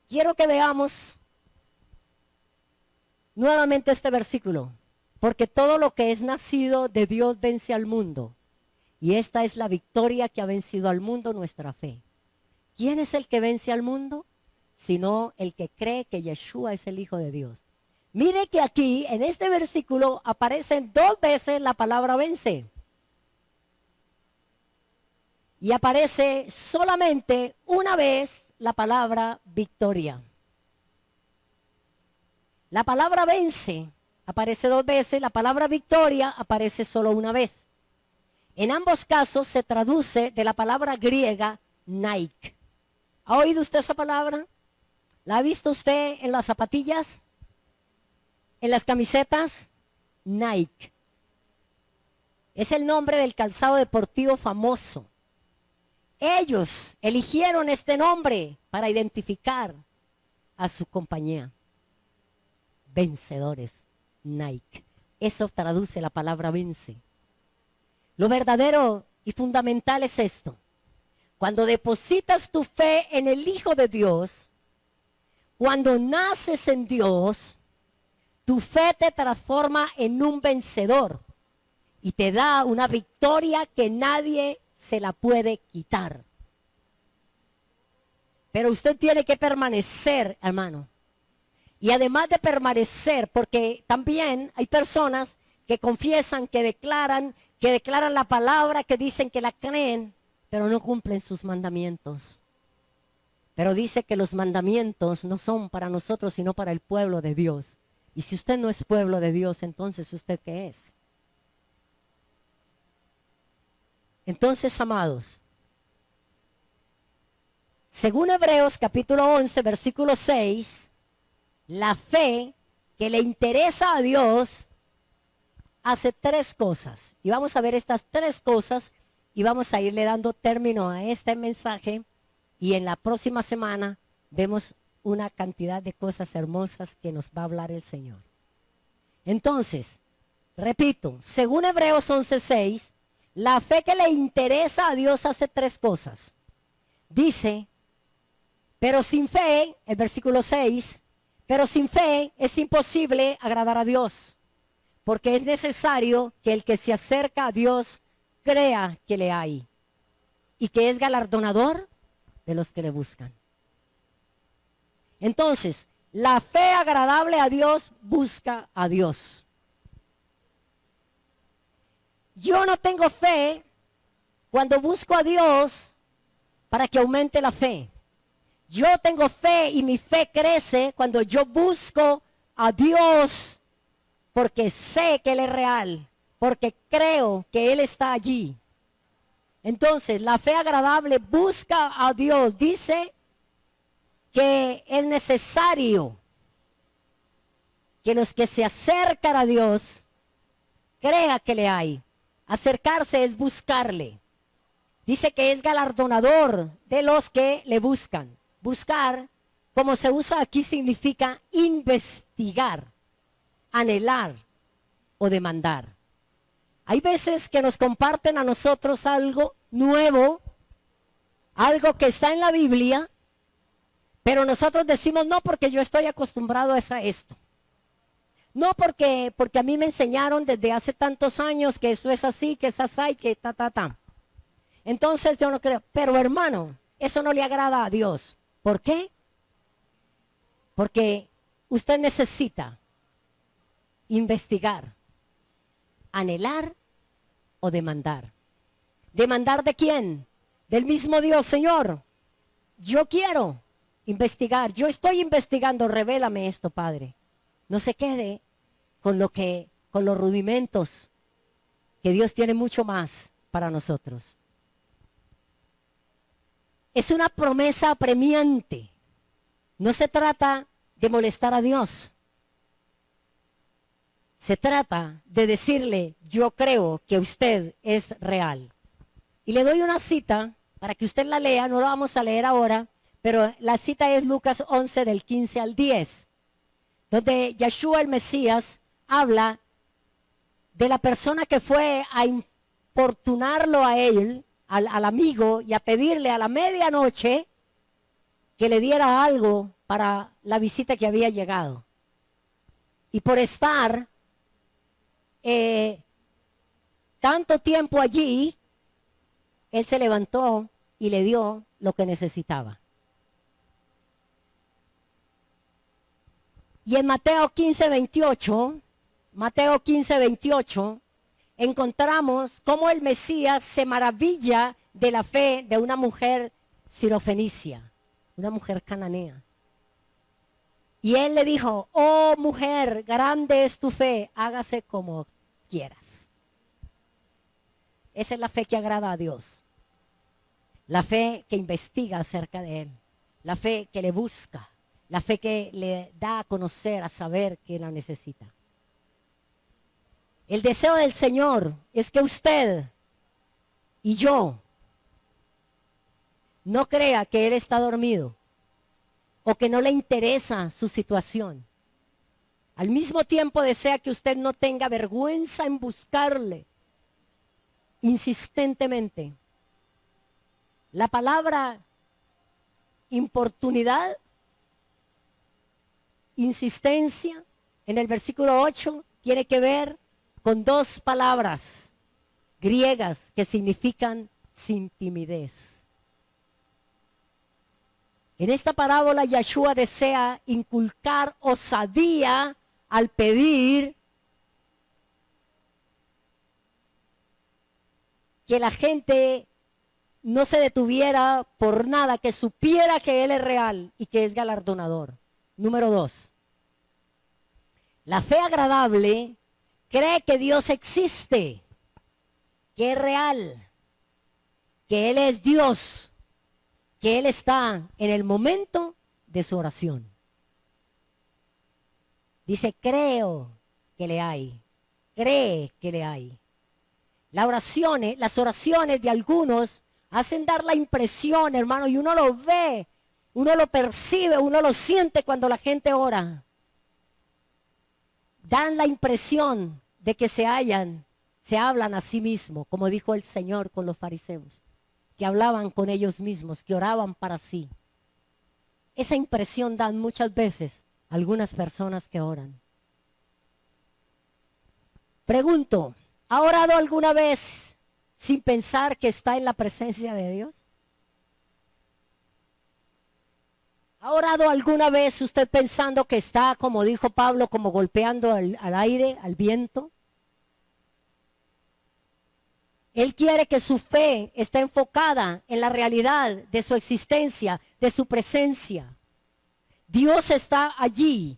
Quiero que veamos nuevamente este versículo, porque todo lo que es nacido de Dios vence al mundo, y esta es la victoria que ha vencido al mundo, nuestra fe. ¿Quién es el que vence al mundo? Sino el que cree que Yeshua es el Hijo de Dios. Mire que aquí, en este versículo, aparecen 2 veces la palabra vence. Y aparece solamente una vez la palabra victoria. La palabra vence aparece 2 veces, la palabra victoria aparece solo una vez. En ambos casos se traduce de la palabra griega Nike. ¿Ha oído usted esa palabra? ¿La ha visto usted en las zapatillas? ¿En las camisetas? Nike. Es el nombre del calzado deportivo famoso. Ellos eligieron este nombre para identificar a su compañía. Vencedores, Nike. Eso traduce la palabra vence. Lo verdadero y fundamental es esto. Cuando depositas tu fe en el Hijo de Dios, cuando naces en Dios, tu fe te transforma en un vencedor y te da una victoria que nadie se la puede quitar. Pero usted tiene que permanecer, hermano. Y además de permanecer, porque también hay personas que confiesan, que declaran la palabra, que dicen que la creen, pero no cumplen sus mandamientos. Pero dice que los mandamientos no son para nosotros, sino para el pueblo de Dios. Y si usted no es pueblo de Dios, entonces ¿usted qué es? Entonces, amados, según Hebreos capítulo 11, versículo 6, la fe que le interesa a Dios hace 3 cosas. Y vamos a ver estas 3 cosas y vamos a irle dando término a este mensaje. Y en la próxima semana vemos una cantidad de cosas hermosas que nos va a hablar el Señor. Entonces, repito, según Hebreos 11:6, la fe que le interesa a Dios hace 3 cosas. Dice, pero sin fe, el versículo 6, pero sin fe es imposible agradar a Dios, porque es necesario que el que se acerca a Dios crea que le hay y que es galardonador de los que le buscan. Entonces, la fe agradable a Dios busca a Dios. Yo no tengo fe cuando busco a Dios para que aumente la fe. Yo tengo fe y mi fe crece cuando yo busco a Dios porque sé que Él es real, porque creo que Él está allí. Entonces, la fe agradable busca a Dios. Dice que es necesario que los que se acercan a Dios crean que le hay. Acercarse es buscarle. Dice que es galardonador de los que le buscan. Buscar, como se usa aquí, significa investigar, anhelar o demandar. Hay veces que nos comparten a nosotros algo nuevo, algo que está en la Biblia, pero nosotros decimos no porque yo estoy acostumbrado a esto. No porque a mí me enseñaron desde hace tantos años que eso es así, que es así, que ta. Entonces yo no creo. Pero hermano, eso no le agrada a Dios. ¿Por qué? Porque usted necesita investigar, anhelar o demandar. ¿Demandar de quién? Del mismo Dios. Señor, yo quiero investigar, yo estoy investigando, revélame esto, Padre. No se quede con los rudimentos, que Dios tiene mucho más para nosotros. Es una promesa apremiante. No se trata de molestar a Dios. Se trata de decirle, yo creo que usted es real. Y le doy una cita para que usted la lea, no la vamos a leer ahora, pero la cita es Lucas 11 del 15 al 10, donde Yeshua el Mesías habla de la persona que fue a importunarlo a él, al amigo, y a pedirle a la medianoche que le diera algo para la visita que había llegado. Y por estar tanto tiempo allí, él se levantó y le dio lo que necesitaba. Y en Mateo 15:28, encontramos cómo el Mesías se maravilla de la fe de una mujer sirofenicia, una mujer cananea. Y él le dijo, oh mujer, grande es tu fe, hágase como quieras. Esa es la fe que agrada a Dios. La fe que investiga acerca de Él. La fe que le busca. La fe que le da a conocer, a saber que la necesita. El deseo del Señor es que usted y yo no crea que Él está dormido o que no le interesa su situación. Al mismo tiempo desea que usted no tenga vergüenza en buscarle insistentemente. La palabra importunidad, insistencia, en el versículo 8, tiene que ver con dos palabras griegas que significan sin timidez. En esta parábola, Yeshua desea inculcar osadía al pedir que la gente no se detuviera por nada, que supiera que Él es real y que es galardonador. Número 2. La fe agradable cree que Dios existe, que es real, que Él es Dios, que Él está en el momento de su oración. Dice, creo que le hay, cree que le hay. Las oraciones de algunos hacen dar la impresión, hermano, y uno lo ve, uno lo percibe, uno lo siente cuando la gente ora. Dan la impresión de que se hablan a sí mismos, como dijo el Señor con los fariseos, que hablaban con ellos mismos, que oraban para sí. Esa impresión dan muchas veces algunas personas que oran. Pregunto, ¿ha orado alguna vez sin pensar que está en la presencia de Dios? ¿Ha orado alguna vez usted pensando que está, como dijo Pablo, como golpeando al aire, al viento? Él quiere que su fe esté enfocada en la realidad de su existencia, de su presencia. Dios está allí.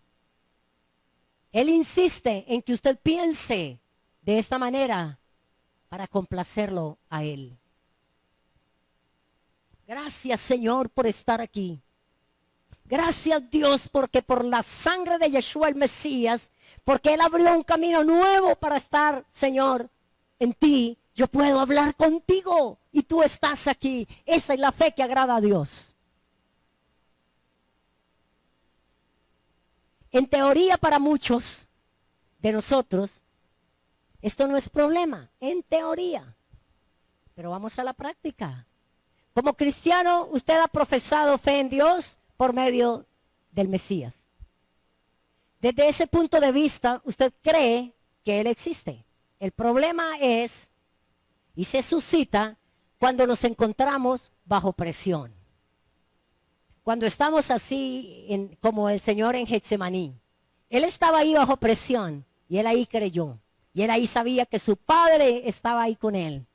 Él insiste en que usted piense de esta manera para complacerlo a Él. Gracias, Señor, por estar aquí. Gracias, Dios, porque por la sangre de Yeshua el Mesías, porque Él abrió un camino nuevo para estar, Señor, en ti, yo puedo hablar contigo y tú estás aquí. Esa es la fe que agrada a Dios. En teoría, para muchos de nosotros, esto no es problema, en teoría. Pero vamos a la práctica. Como cristiano, usted ha profesado fe en Dios por medio del Mesías. Desde ese punto de vista, usted cree que Él existe. El problema es, y se suscita, cuando nos encontramos bajo presión. cuando estamos así como el Señor en Getsemaní, Él estaba ahí bajo presión y Él ahí creyó. Y Él ahí sabía que su Padre estaba ahí con Él.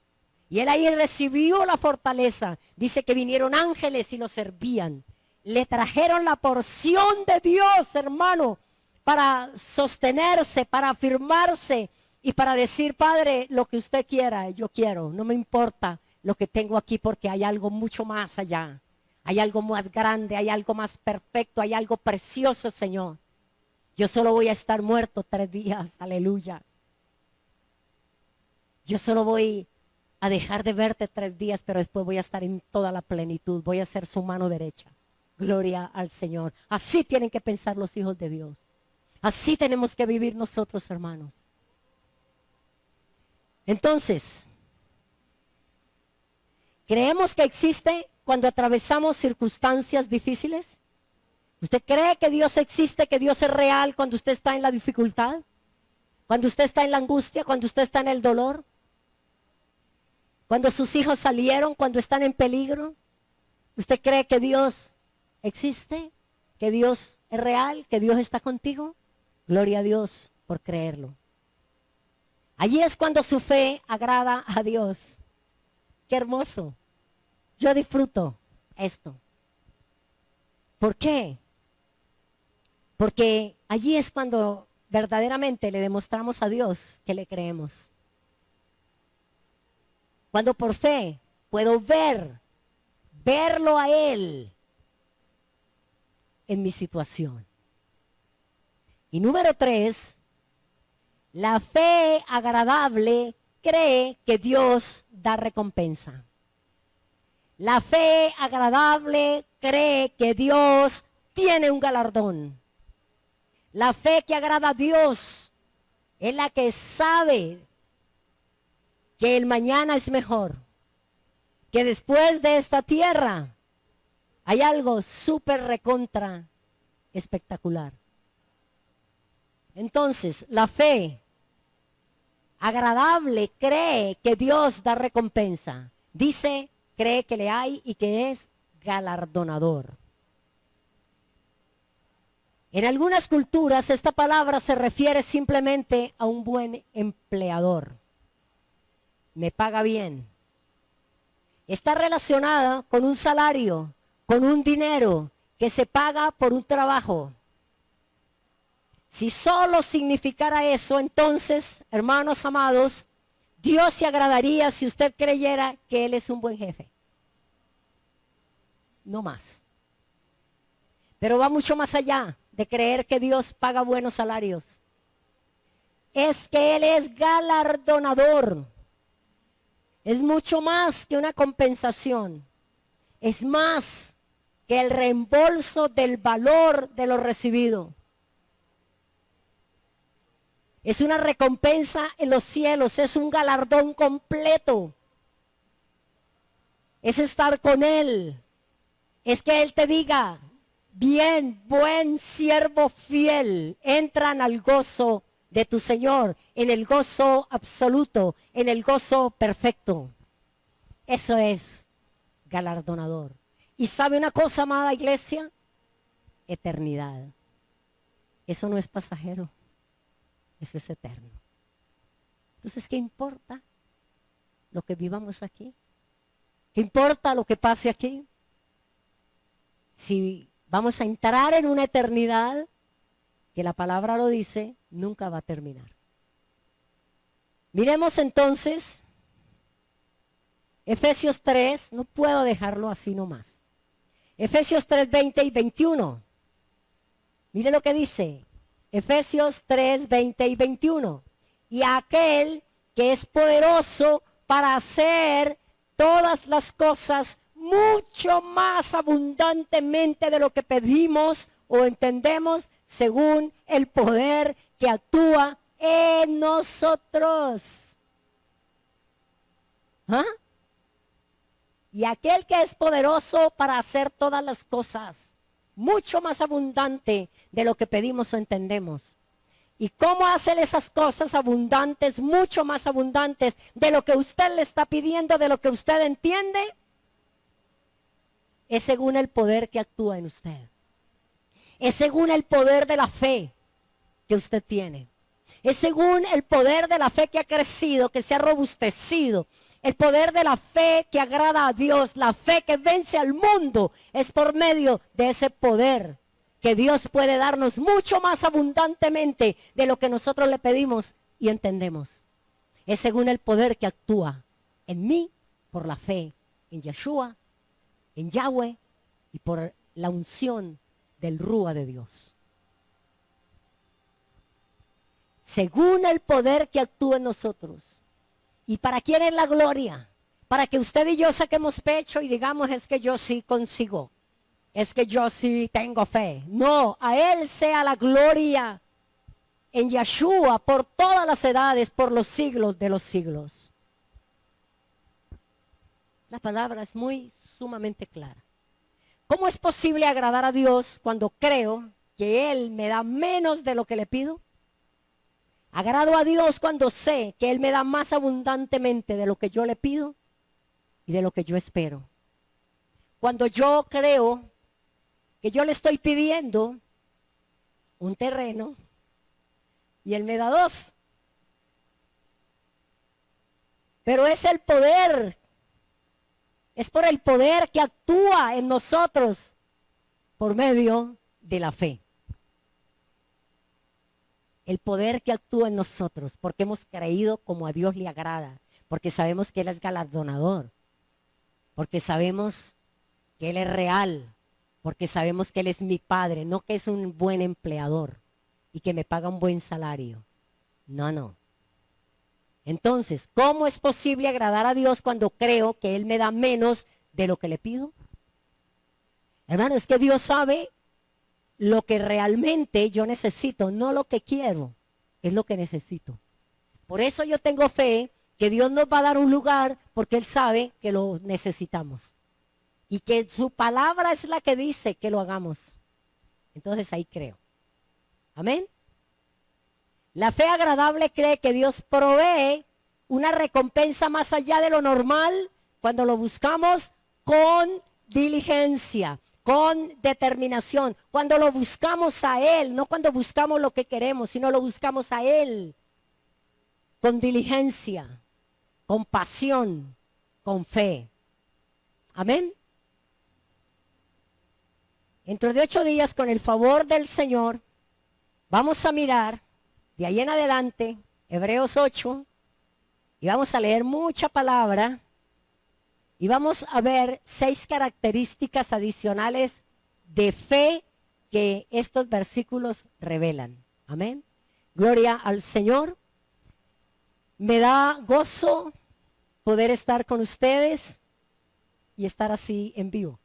Y Él ahí recibió la fortaleza. Dice que vinieron ángeles y lo servían. Le trajeron la porción de Dios, hermano, para sostenerse, para afirmarse y para decir, Padre, lo que usted quiera, yo quiero. No me importa lo que tengo aquí porque hay algo mucho más allá. Hay algo más grande, hay algo más perfecto, hay algo precioso, Señor. Yo solo voy a estar muerto 3 días, aleluya. Yo solo voy a dejar de verte 3 días, pero después voy a estar en toda la plenitud. Voy a ser su mano derecha. Gloria al Señor. Así tienen que pensar los hijos de Dios. Así tenemos que vivir nosotros, hermanos. Entonces, ¿creemos que existe cuando atravesamos circunstancias difíciles? ¿Usted cree que Dios existe, que Dios es real cuando usted está en la dificultad? Cuando usted está en la angustia, cuando usted está en el dolor. Cuando sus hijos salieron, cuando están en peligro. ¿Usted cree que Dios existe? ¿Que Dios es real? ¿Que Dios está contigo? Gloria a Dios por creerlo. Allí es cuando su fe agrada a Dios. Qué hermoso. Yo disfruto esto. ¿Por qué? Porque allí es cuando verdaderamente le demostramos a Dios que le creemos. Cuando por fe puedo verlo a Él en mi situación. Y número 3, la fe agradable cree que Dios da recompensa. La fe agradable cree que Dios tiene un galardón. La fe que agrada a Dios es la que sabe que el mañana es mejor, que después de esta tierra hay algo súper recontra espectacular. Entonces, la fe agradable cree que Dios da recompensa. Dice, cree que le hay y que es galardonador. En algunas culturas esta palabra se refiere simplemente a un buen empleador. Me paga bien. Está relacionada con un salario, con un dinero que se paga por un trabajo. Si solo significara eso, entonces, hermanos amados, Dios se agradaría si usted creyera que Él es un buen jefe. No más. Pero va mucho más allá de creer que Dios paga buenos salarios. Es que Él es galardonador. Es mucho más que una compensación. Es más que el reembolso del valor de lo recibido. Es una recompensa en los cielos, es un galardón completo. Es estar con Él. Es que Él te diga, bien, buen siervo fiel, entran al gozo de tu Señor, en el gozo absoluto, en el gozo perfecto. Eso es galardonador. ¿Y sabe una cosa, amada iglesia? Eternidad. Eso no es pasajero. Eso es eterno. Entonces, ¿qué importa lo que vivamos aquí? ¿Qué importa lo que pase aquí? Si vamos a entrar en una eternidad, que la palabra lo dice, nunca va a terminar. Miremos entonces Efesios 3, no puedo dejarlo así nomás. Efesios 3, 20 y 21. Mire lo que dice. Efesios 3, 20 y 21. Y aquel que es poderoso para hacer todas las cosas mucho más abundantemente de lo que pedimos o entendemos según el poder que actúa en nosotros. ¿Ah? Y aquel que es poderoso para hacer todas las cosas mucho más abundante de lo que pedimos o entendemos. ¿Y cómo hacer esas cosas abundantes, mucho más abundantes de lo que usted le está pidiendo, de lo que usted entiende? es según el poder que actúa en usted. Es según el poder de la fe que usted tiene. Es según el poder de la fe que ha crecido, que se ha robustecido. El poder de la fe que agrada a Dios, la fe que vence al mundo, es por medio de ese poder que Dios puede darnos mucho más abundantemente de lo que nosotros le pedimos y entendemos. Es según el poder que actúa en mí por la fe en Yeshua, en Yahweh y por la unción del Rúa de Dios. Según el poder que actúa en nosotros. ¿Y para quién es la gloria? Para que usted y yo saquemos pecho y digamos, es que yo sí consigo. Es que yo sí tengo fe. No, a Él sea la gloria en Yeshua por todas las edades, por los siglos de los siglos. La palabra es muy sumamente clara. ¿Cómo es posible agradar a Dios cuando creo que Él me da menos de lo que le pido? Agrado a Dios cuando sé que Él me da más abundantemente de lo que yo le pido y de lo que yo espero. Cuando yo creo que yo le estoy pidiendo un terreno y Él me da 2. Pero es el poder, es por el poder que actúa en nosotros por medio de la fe. El poder que actúa en nosotros, porque hemos creído como a Dios le agrada, porque sabemos que Él es galardonador, porque sabemos que Él es real, porque sabemos que Él es mi Padre, no que es un buen empleador y que me paga un buen salario. No, no. Entonces, ¿cómo es posible agradar a Dios cuando creo que Él me da menos de lo que le pido? Hermano, es que Dios sabe lo que realmente yo necesito, no lo que quiero, es lo que necesito. Por eso yo tengo fe que Dios nos va a dar un lugar porque Él sabe que lo necesitamos. Y que su palabra es la que dice que lo hagamos. Entonces ahí creo. Amén. La fe agradable cree que Dios provee una recompensa más allá de lo normal cuando lo buscamos con diligencia, con determinación, cuando lo buscamos a Él, no cuando buscamos lo que queremos, sino lo buscamos a Él, con diligencia, con pasión, con fe. Amén. Dentro de 8 días, con el favor del Señor, vamos a mirar de ahí en adelante Hebreos 8 y vamos a leer mucha palabra. Y vamos a ver 6 características adicionales de fe que estos versículos revelan. Amén. Gloria al Señor. Me da gozo poder estar con ustedes y estar así en vivo.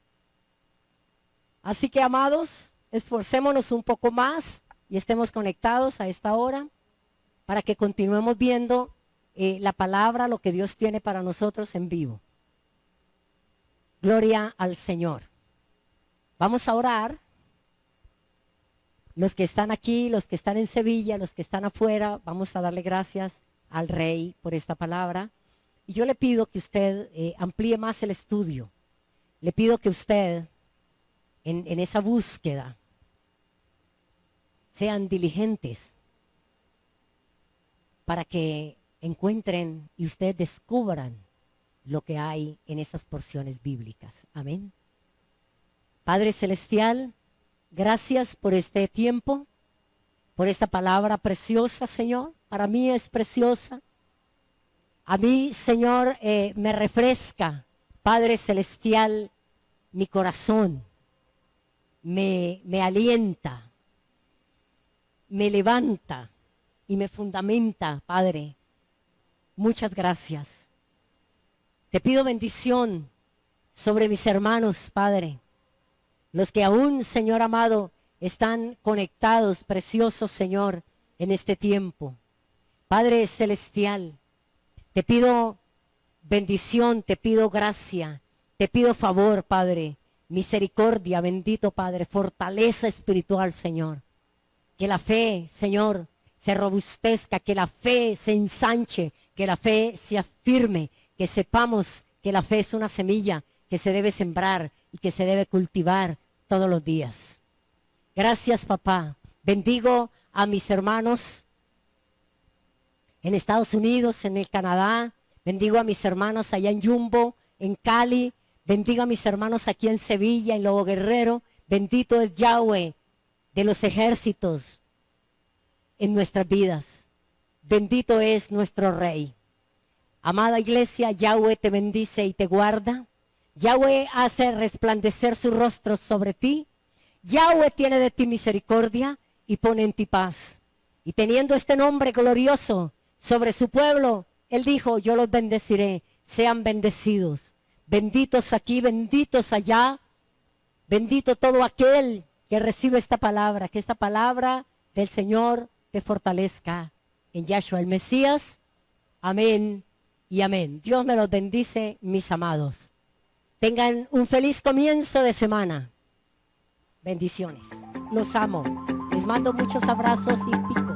Así que, amados, esforcémonos un poco más y estemos conectados a esta hora para que continuemos viendo la palabra, lo que Dios tiene para nosotros en vivo. Gloria al Señor. Vamos a orar. Los que están aquí, los que están en Sevilla, los que están afuera, vamos a darle gracias al Rey por esta palabra. Y yo le pido que usted amplíe más el estudio. Le pido que usted, en esa búsqueda, sean diligentes para que encuentren y ustedes descubran lo que hay en esas porciones bíblicas. Amén. Padre Celestial, gracias por este tiempo, por esta palabra preciosa, Señor. Para mí es preciosa. A mí, Señor, me refresca, Padre Celestial, mi corazón. Me alienta, me levanta y me fundamenta, Padre. Muchas gracias. Te pido bendición sobre mis hermanos, Padre. Los que aún, Señor amado, están conectados, preciosos, Señor, en este tiempo. Padre Celestial, te pido bendición, te pido gracia, te pido favor, Padre, misericordia, bendito Padre, fortaleza espiritual, Señor. Que la fe, Señor, se robustezca, que la fe se ensanche, que la fe se afirme, que sepamos que la fe es una semilla que se debe sembrar y que se debe cultivar todos los días. Gracias, papá. Bendigo a mis hermanos en Estados Unidos, en el Canadá. Bendigo a mis hermanos allá en Jumbo, en Cali. Bendigo a mis hermanos aquí en Sevilla, en Lobo Guerrero. Bendito es Yahweh de los ejércitos en nuestras vidas. Bendito es nuestro Rey. Amada iglesia, Yahweh te bendice y te guarda. Yahweh hace resplandecer su rostro sobre ti. Yahweh tiene de ti misericordia y pone en ti paz. Y teniendo este nombre glorioso sobre su pueblo, Él dijo, yo los bendeciré, sean bendecidos. Benditos aquí, benditos allá. Bendito todo aquel que recibe esta palabra, que esta palabra del Señor te fortalezca. En Yahshua el Mesías, amén y amén. Dios me los bendice, mis amados. Tengan un feliz comienzo de semana. Bendiciones. Los amo. Les mando muchos abrazos y picos.